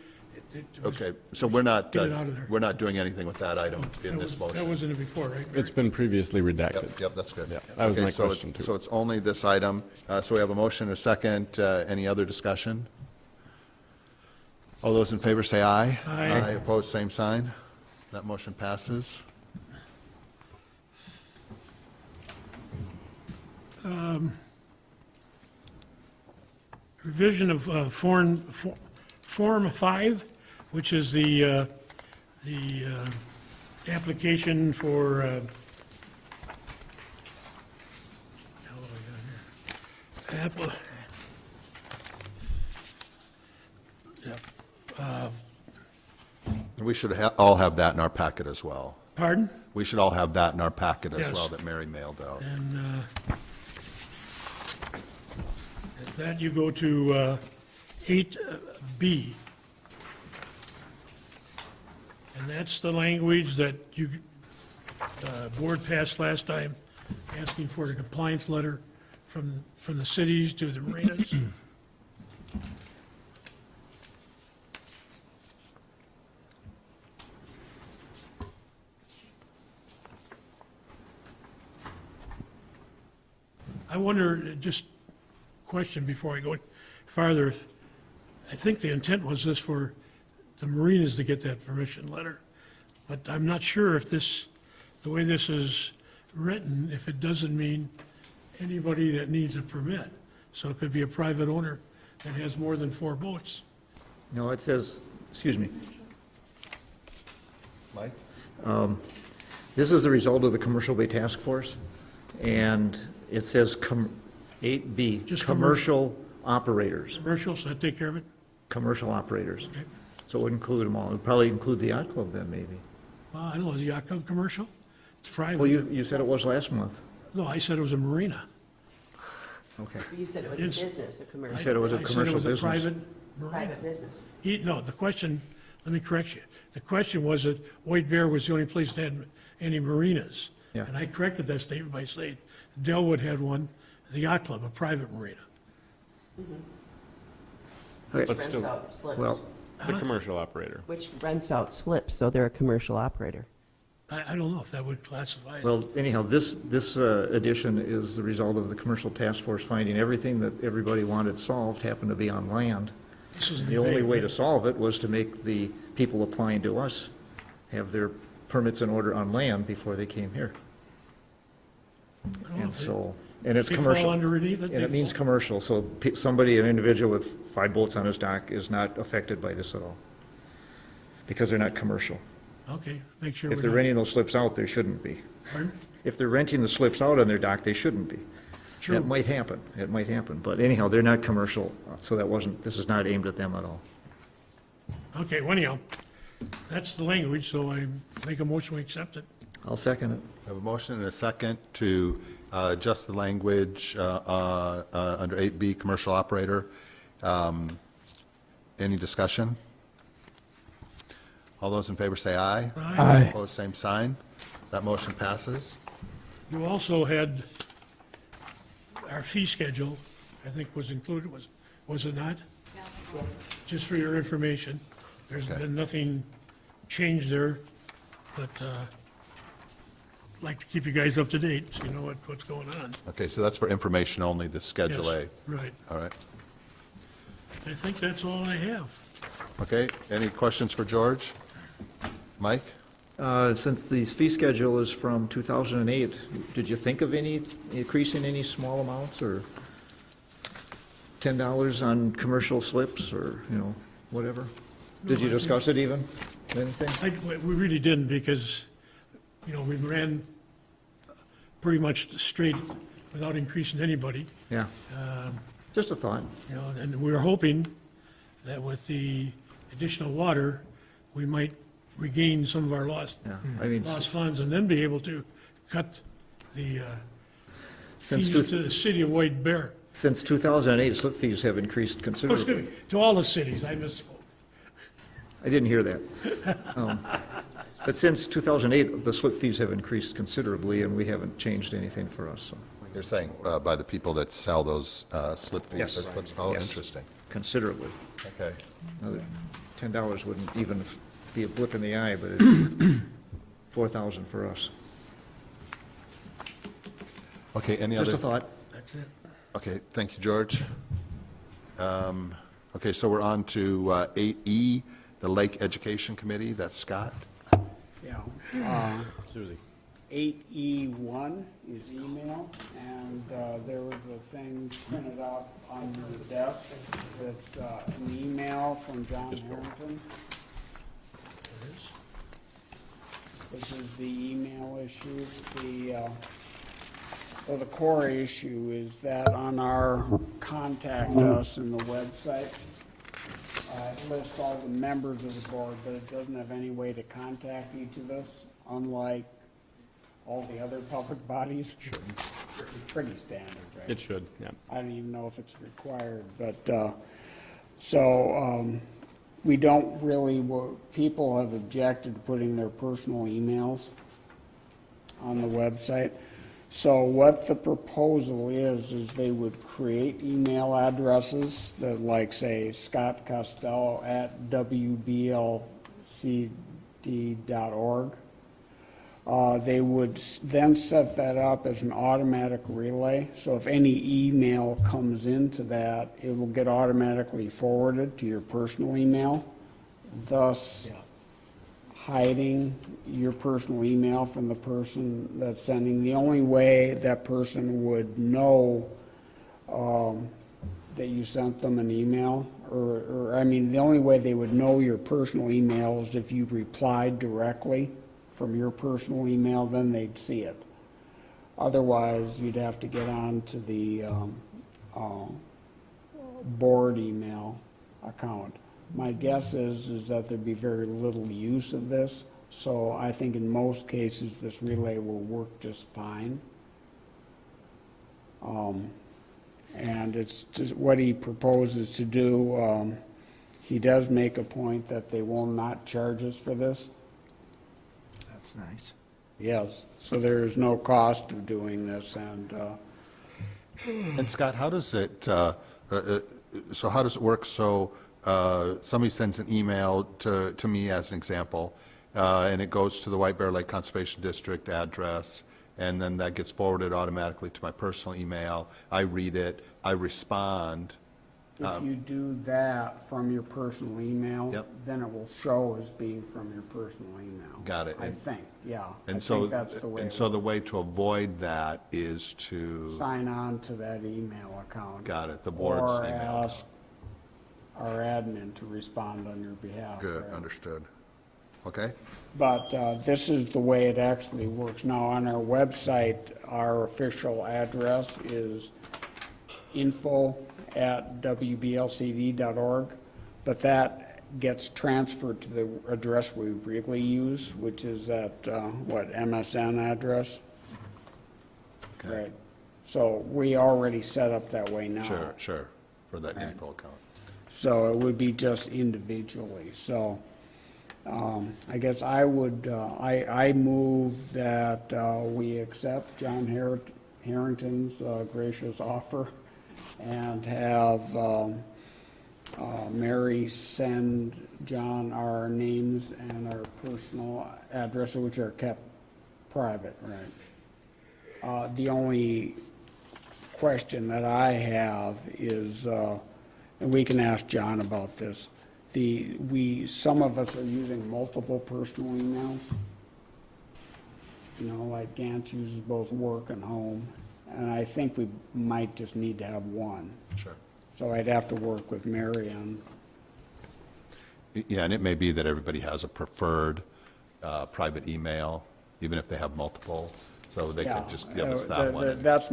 it was- okay, so we're not, Get it out of there. we're not doing anything with that item in this That motion? wasn't it before, right? It's been previously redacted. Yep, that's good. Yeah, that was Okay, my so question, too. So it's only this item. So we have a motion, a second. Any other discussion? All those in favor say aye. Aye. Opposed, same sign. That motion passes. Revision of Form 5, which is the application for, how do I got here? We should all have that in our packet as well. Pardon? We should all have that in our packet as Yes. well that Mary mailed out. And at that, you go to 8B. And that's the language that you, board passed last time, asking for a compliance letter from the cities to the marinas. I wonder, just question before I go farther, if, I think the intent was this for the marinas to get that permission letter, but I'm not sure if this, the way this is written, if it doesn't mean anybody that needs a permit. So it could be a private owner that has more than 4 boats. No, it says, excuse me, Mike? this is the result of the Commercial Bay Task Force, and it says 8B, Just commercial operators, Commercials, that take care of it? commercial operators. Okay. So it would include them all. It would probably include the yacht club then, maybe. Well, I don't know, is the yacht club commercial? It's private. Well, you said it was last month. No, I said it was a marina. Okay. You said it was a It's- business, a commercial. You said it was a commercial I said it was a business. private marina. Private business. No, the question, let me correct you. The question was that White Bear was the only place that had any marinas. Yeah. And I corrected that statement by saying Delwood had one, the yacht club, a private marina. Okay. But Rents still, out slips. Well, the commercial operator. Which rents out slips, so they're a commercial operator. I don't know if that would classify it. well, anyhow, this addition is the result of the Commercial Task Force finding everything that everybody wanted solved happened to be on land. This is The only debate. way to solve it was to make the people applying to us have their permits in order on land before they came here. I don't know And if they- so, and it's they fall commercial. underneath it, And they it means fall- commercial, so somebody, an individual with 5 boats on his dock is not affected by this at all. Because they're not commercial. Okay, make sure. If we're they're not- renting those slips out, they shouldn't be. Pardon? If they're renting the slips out on their dock, they shouldn't be. True. That might happen, but anyhow, they're not commercial, so this is not aimed at them at all. Okay, well, anyhow, that's the language, so I make a motion, we accept it. I'll second it. I have a motion and a second to adjust the language under 8B, commercial operator. Any discussion? All those in favor say aye. Aye. Opposed, same sign. That motion passes. You also had our fee schedule, I think was included, was it not? Yes. Just for your information. There's Okay. been nothing changed there, but like to keep you guys up to date, so you know what's going on. Okay, so that's for information only, the Schedule A. Yes, right. All right. I think that's all I have. Okay, any questions for George? Mike? Since the fee schedule is from 2008, did you think of increasing any small amounts, or $10 on commercial slips, or, whatever? Did No, you I think- discuss it even? Anything? We really didn't because, we ran pretty much straight without increasing anybody. Yeah, just a thought. And we were hoping that with the additional water, we might regain some of our lost Yeah, I mean, funds and then be able to cut the Since fees two- to the city of White Bear. since 2008, slip fees have increased Oh, considerably. excuse me, to all the cities, I misspoke. I didn't hear that. But since 2008, the slip fees have increased considerably, and we haven't changed anything for us, so You're saying by the people that sell those slip fees? Yes. or slips? Oh, Yes. interesting. considerably. Okay. Another $10 wouldn't even be a blip in the eye, but it's 4,000 for us. Okay, any Just other? a thought. That's it. Okay, thank you, George. Okay, so we're on to 8E, the Lake Education Committee. That's Scott. Yeah. Susie. 8E1 is email, and there was a thing printed out on your desk that's an email from John Harrington. This is the email issue. So the core issue is that on our contact us in the website, it lists all the members of the board, but it doesn't have any way to contact each of us, unlike all the other public bodies. Pretty standard, right? It should, yeah. I don't even know if it's required, but, we don't really, people have objected to putting their personal emails on the website. So what the proposal is they would create email addresses that, like, say, Scott Costello @wblcd.org. They would then set that up as an automatic relay. So if any email comes into that, it will get automatically forwarded to your personal email, thus hiding your personal email from the person that's sending. The only way that person would know that you sent them an email, the only way they would know your personal email is if you replied directly from your personal email, then they'd see it. Otherwise, you'd have to get on to the board email account. My guess is that there'd be very little use of this, so I think in most cases this relay will work just fine. And it's just what he proposes to do. He does make a point that they will not charge us for this. That's nice. Yes, so there is no cost of doing this, and And Scott, how does it, so how does it work? So somebody sends an email to me as an example, and it goes to the White Bear Lake Conservation District address, and then that gets forwarded automatically to my personal email. I read it, I respond. if you do that from your personal email, Yep. then it will show as being from your personal email. Got it. I think, yeah. I And so, think that's the way. and so the way to avoid that is to, Sign on to that email account. got it, the board's Or email. ask our admin to respond on your behalf. Good, right? understood. Okay? But this is the way it actually works. Now, on our website, our official address is info@wblcd.org, but that gets transferred to the address we really use, which is that, MSN address? Okay. Right. So we already set up that way now. Sure, sure, for that info account. So it would be just individually. So I guess I would, I move that we accept John Harrington's gracious offer and have Mary send John our names and our personal addresses, which are kept private, right? The only question that I have is, and we can ask John about this, some of us are using multiple personal emails. You know, like Gantz uses both work and home, and I think we might just need to have one. Sure. So I'd have to work with Mary on, Yeah, and it may be that everybody has a preferred private email, even if they have multiple, so they yeah. could just give us that one. That's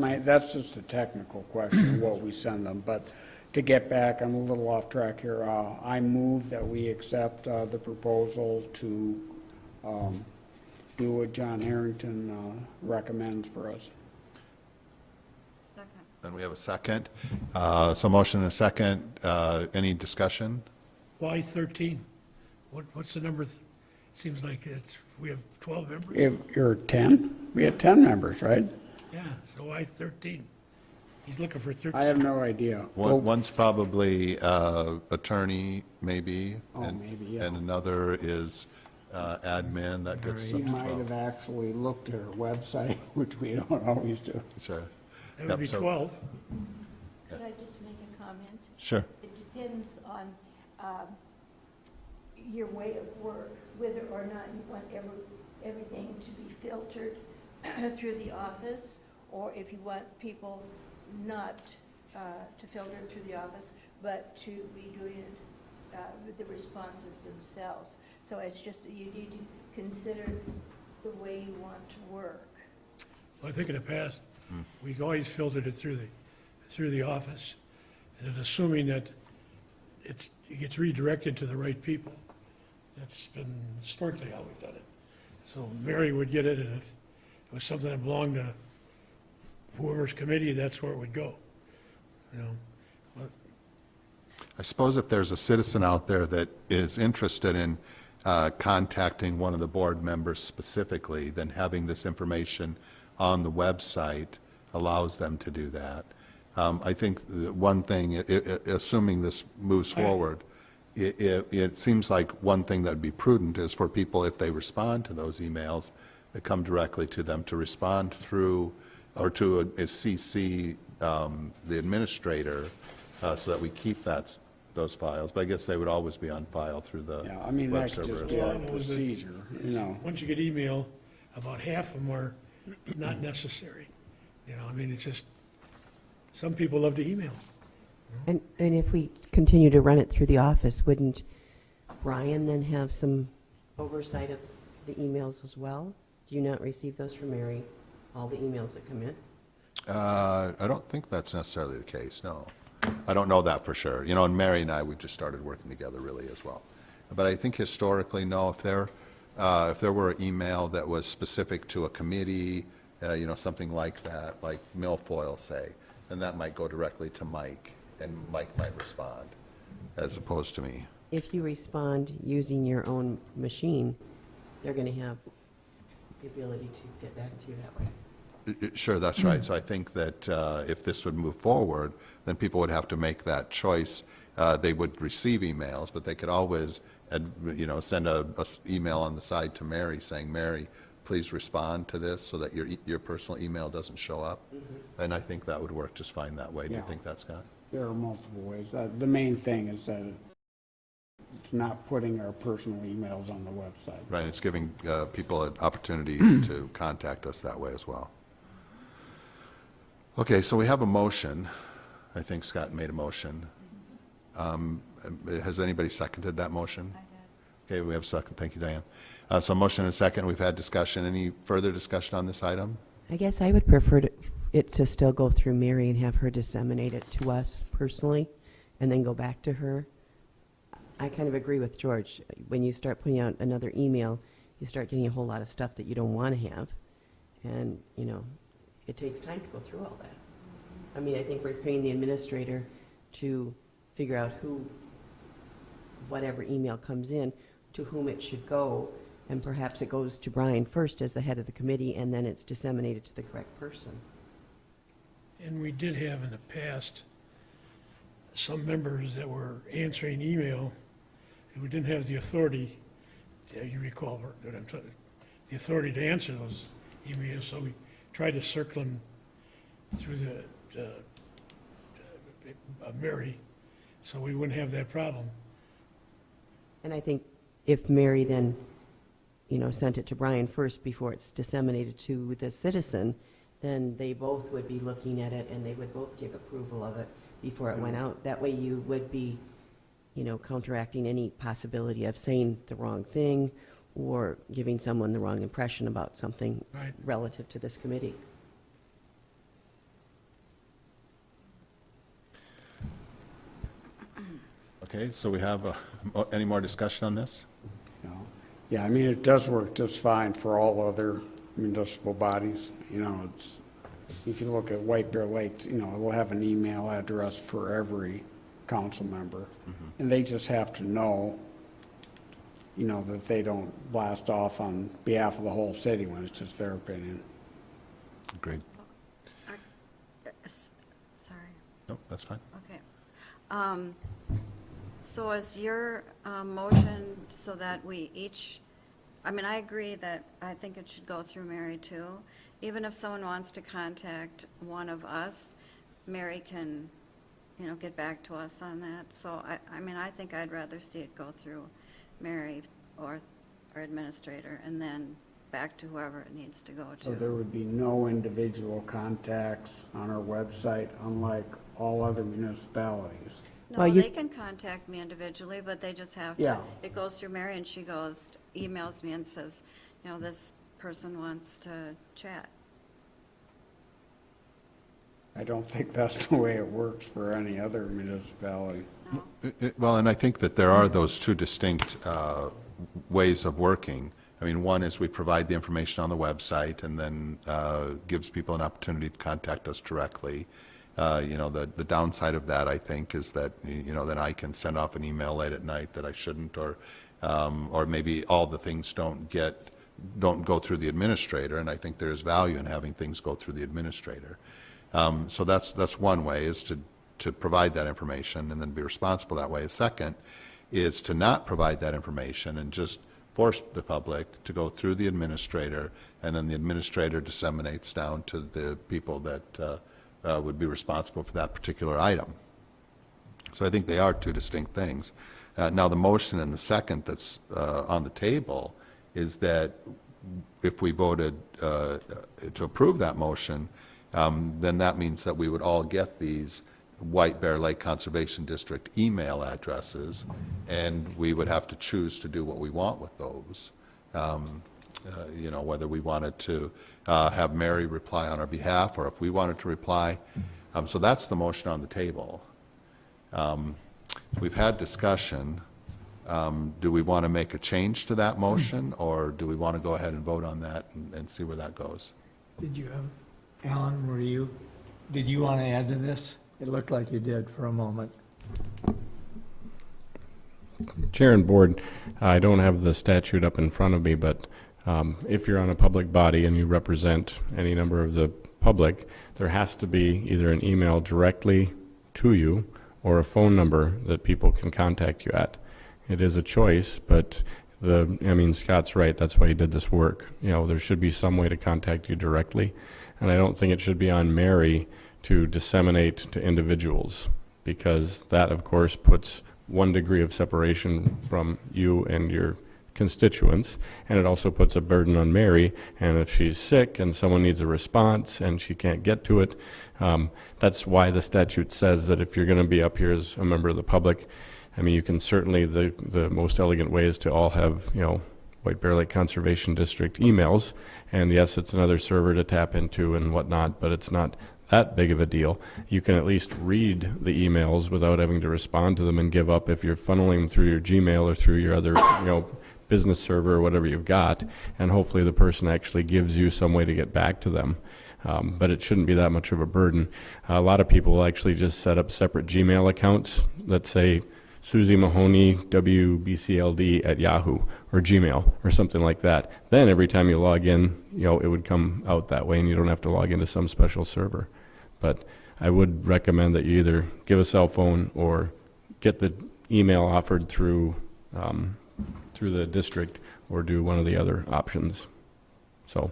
just a technical question, what we send them, but to get back, I'm a little off track here. I move that we accept the proposal to do what John Harrington recommends for us. Second. Then we have a second. So motion and a second. Any discussion? Why 13? What's the number? Seems like we have 12 members? If you're 10, we had 10 members, right? Yeah, so why 13? He's looking for 13. I have no idea. One's probably attorney, maybe. Oh, and- maybe, yeah. And another is admin, that gets She up to might have 12. actually looked at her website, which we don't always do. Sure. That would Yep, be so- 12. Could I just make a comment? Sure. It depends on your way of work, whether or not you want everything to be filtered through the office, or if you want people not to filter it through the office, but to be doing it with the responses themselves. So it's just, you need to consider the way you want to work. Well, I think in the past, we've always filtered it through the office, and assuming that it gets redirected to the right people. That's been historically how we've done it. So Mary would get it, and if it was something that belonged to whoever's committee, that's where it would go, you know. But I suppose if there's a citizen out there that is interested in contacting one of the board members specifically, then having this information on the website allows them to do that. I think the one thing, assuming this moves forward, it seems like one thing that would be prudent is for people, if they respond to those emails, that come directly to them, to respond through, or to a CC the administrator, so that we keep those files. But I guess they would always be on file through the Yeah, I mean, web that's server just as well. our procedure, you know. once you get email, about half of them are not necessary. You know, I mean, it's just, some people love to email. And if we continue to run it through the office, wouldn't Brian then have some oversight of the emails as well? Do you not receive those from Mary, all the emails that come in? I don't think that's necessarily the case, no. I don't know that for sure. You know, and Mary and I, we've just started working together really as well. But I think historically, no, if there were an email that was specific to a committee, you know, something like that, like Milfoil, say, then that might go directly to Mike, and Mike might respond, as opposed to me. If you respond using your own machine, they're going to have the ability to get back to you that way. Sure, that's right. So I think that if this would move forward, then people would have to make that choice. They would receive emails, but they could always, you know, send a email on the side to Mary saying, Mary, please respond to this so that your personal email doesn't show up. And I think that would work just fine that way. Do you Yeah. think that, Scott? There are multiple ways. The main thing is that it's not putting our personal emails on the website. Right, it's giving people an opportunity to contact us that way as well. Okay, so we have a motion. I think Scott made a motion. Has anybody seconded that motion? I did. Okay, we have a second. Thank you, Diane. So a motion and a second. We've had discussion. Any further discussion on this item? I guess I would prefer it to still go through Mary and have her disseminate it to us personally and then go back to her. I kind of agree with George. When you start putting out another email, you start getting a whole lot of stuff that you don't want to have. And, you know, it takes time to go through all that. I mean, I think we're paying the administrator to figure out whatever email comes in, to whom it should go, and perhaps it goes to Brian first as the head of the committee, and then it's disseminated to the correct person. And we did have in the past some members that were answering email who didn't have the authority, you recall, the authority to answer those emails, so we tried to circle them through the Mary, so we wouldn't have that problem. And I think if Mary then, you know, sent it to Brian first before it's disseminated to the citizen, then they both would be looking at it and they would both give approval of it before it went out. That way you would be, you know, counteracting any possibility of saying the wrong thing or giving someone the wrong impression about something Right. relative to this committee. Okay, so we have any more discussion on this? You know. Yeah, I mean, it does work just fine for all other municipal bodies. You know, it's, if you look at White Bear Lakes, you know, we'll have an email address for every council member. And they just have to know, you know, that they don't blast off on behalf of the whole city when it's just their opinion. Agreed. Sorry. No, that's fine. Okay. So is your motion so that we each, I mean, I agree that I think it should go through Mary too. Even if someone wants to contact one of us, Mary can get back to us on that. So I mean, I think I'd rather see it go through Mary or our administrator and then back to whoever it needs to go to. So there would be no individual contacts on our website, unlike all other municipalities. No, Well, you- they can contact me individually, but they just have to. Yeah. It goes through Mary, and she emails me and says, this person wants to chat. I don't think that's the way it works for any other municipality. Well, and I think that there are those two distinct ways of working. I mean, one is we provide the information on the website and then gives people an opportunity to contact us directly. The downside of that, I think, is that, then I can send off an email late at night that I shouldn't, or maybe all the things don't go through the administrator, and I think there's value in having things go through the administrator. So that's one way, is to provide that information and then be responsible that way. A second is to not provide that information and just force the public to go through the administrator, and then the administrator disseminates down to the people that would be responsible for that particular item. So I think they are two distinct things. Now, the motion and the second that's on the table is that if we voted to approve that motion, then that means that we would all get these White Bear Lake Conservation District email addresses, and we would have to choose to do what we want with those. Whether we wanted to have Mary reply on our behalf, or if we wanted to reply. So that's the motion on the table. We've had discussion. Do we want to make a change to that motion, or do we want to go ahead and vote on that and see where that goes? Did you have, Alan, did you want to add to this? It looked like you did for a moment. Chair and board, I don't have the statute up in front of me, but if you're on a public body and you represent any number of the public, there has to be either an email directly to you or a phone number that people can contact you at. It is a choice, but Scott's right. That's why he did this work. There should be some way to contact you directly, and I don't think it should be on Mary to disseminate to individuals, because that, of course, puts one degree of separation from you and your constituents, and it also puts a burden on Mary. And if she's sick and someone needs a response and she can't get to it, that's why the statute says that if you're going to be up here as a member of the public, you can certainly, the most elegant way is to all have, White Bear Lake Conservation District emails, and yes, it's another server to tap into and whatnot, but it's not that big of a deal. You can at least read the emails without having to respond to them and give up if you're funneling them through your Gmail or through your other, business server or whatever you've got, and hopefully the person actually gives you some way to get back to them. But it shouldn't be that much of a burden. A lot of people will actually just set up separate Gmail accounts that say Susie Mahoney WBCLD at Yahoo or Gmail or something like that. Then every time you log in, it would come out that way, and you don't have to log into some special server. But I would recommend that you either give a cell phone or get the email offered through the district, or do one of the other options. So.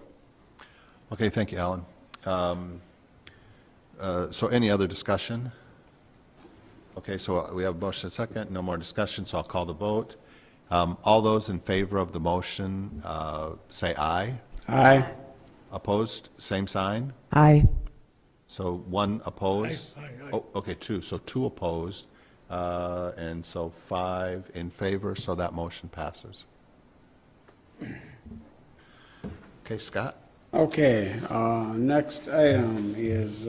Okay, thank you, Alan. So any other discussion? Okay, so we have a motion and a second, no more discussion, so I'll call the vote. All those in favor of the motion, say aye. Aye. Opposed, same sign. Aye. So one opposed. Aye, aye, aye. Oh, okay, two, so two opposed, and so 5 in favor, so that motion passes. Okay, Scott? Okay, next item is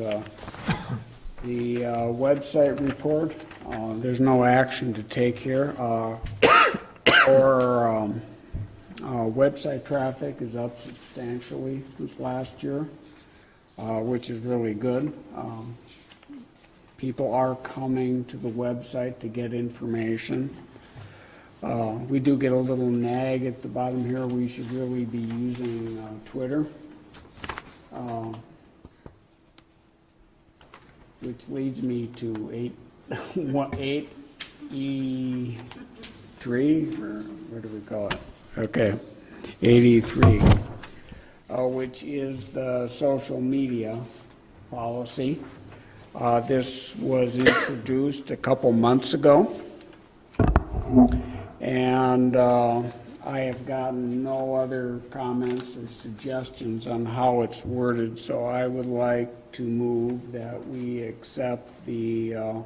the website report. There's no action to take here. Our website traffic is up substantially since last year, which is really good. People are coming to the website to get information. We do get a little nag at the bottom here. We should really be using Twitter. Which leads me to 8E3, or what do we call it? Okay, 83, which is the social media policy. This was introduced a couple months ago, and I have gotten no other comments or suggestions on how it's worded, so I would like to move that we accept the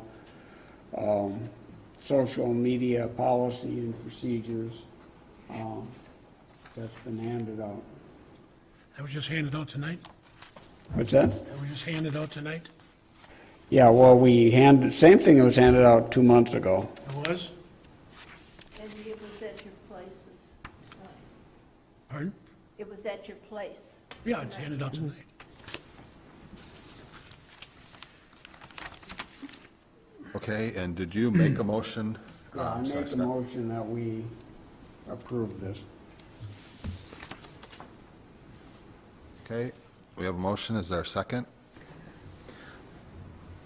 social media policy and procedures that's been handed out. That was just handed out tonight? What's that? That was just handed out tonight? Yeah, well, same thing that was handed out 2 months ago. It was? And it was at your places. Pardon? It was at your place. Yeah, it's handed out tonight. Okay, and did you make a motion? Yeah, I I'm sorry, make a Scott. motion that we approve this. Okay, we have a motion. Is there a second?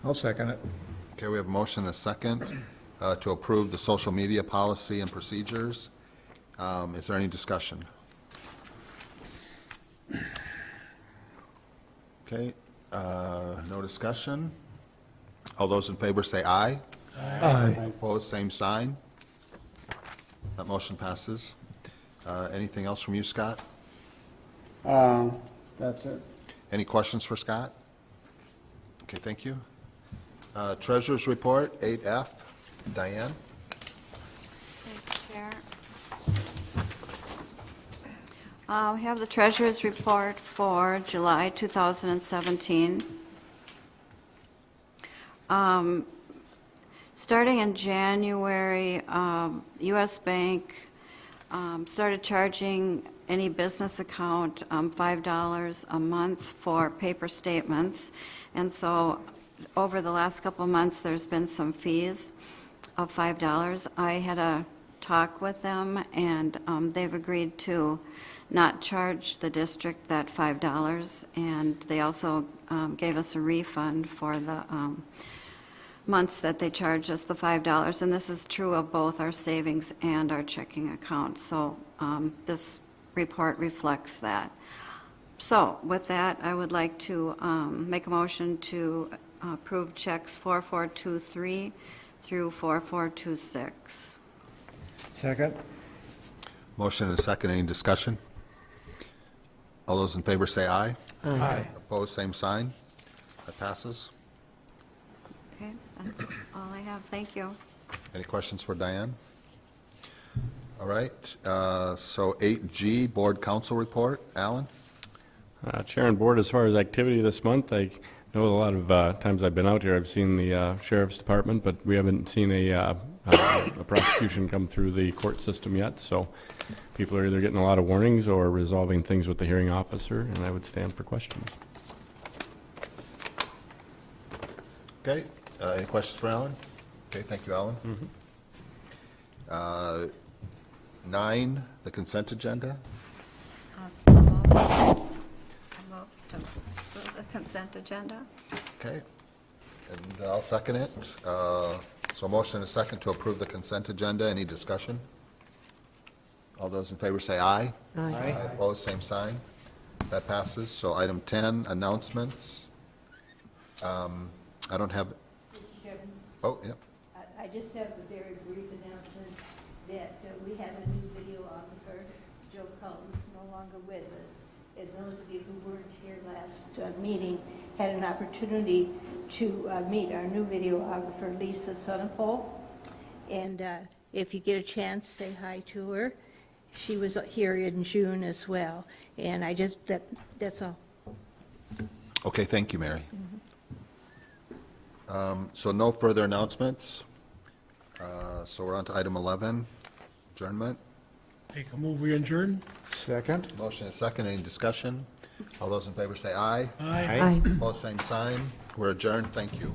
I'll second it. Okay, we have a motion and a second to approve the social media policy and procedures. Is there any discussion? Okay, no discussion. All those in favor say aye. Aye. Opposed, same sign. That motion passes. Anything else from you, Scott? That's it. Any questions for Scott? Okay, thank you. Treasurer's report, 8F. Diane? Thank you, Chair. We have the Treasurer's report for July 2017. Starting in January, U.S. Bank started charging any business account $5 a month for paper statements. And so over the last couple of months, there's been some fees of $5. I had a talk with them, and they've agreed to not charge the district that $5, and they also gave us a refund for the months that they charged us the $5, and this is true of both our savings and our checking account. So this report reflects that. So with that, I would like to make a motion to approve checks 4423 through 4426. Second? Motion and a second. Any discussion? All those in favor say aye. Aye. Opposed, same sign. That passes. Okay, that's all I have. Thank you. Any questions for Diane? All right, so 8G, Board Council Report. Alan? Chair and Board, as far as activity this month, I know a lot of times I've been out here, I've seen the Sheriff's Department, but we haven't seen a prosecution come through the court system yet, so people are either getting a lot of warnings or resolving things with the hearing officer, and I would stand for questions. Okay, any questions for Alan? Okay, thank you, Alan. 9, the consent agenda. So moved. I move to approve the consent agenda. Okay, and I'll second it. So motion and a second to approve the consent agenda. Any discussion? All those in favor say aye. Aye. Opposed, same sign. That passes. So item 10, announcements. I don't have, Mr. Chairman, oh, yeah. I just have a very brief announcement that we have a new videographer. Joe Cullen's no longer with us. And those of you who weren't here last meeting had an opportunity to meet our new videographer, Lisa Sonopol. And if you get a chance, say hi to her. She was here in June as well. And I just, that's all. Okay, thank you, Mary. So no further announcements. So we're on to item 11, adjournment. Take a move, we adjourn? Second? Motion and second. Any discussion? All those in favor say aye. Aye. Aye. Opposed, same sign. We're adjourned. Thank you.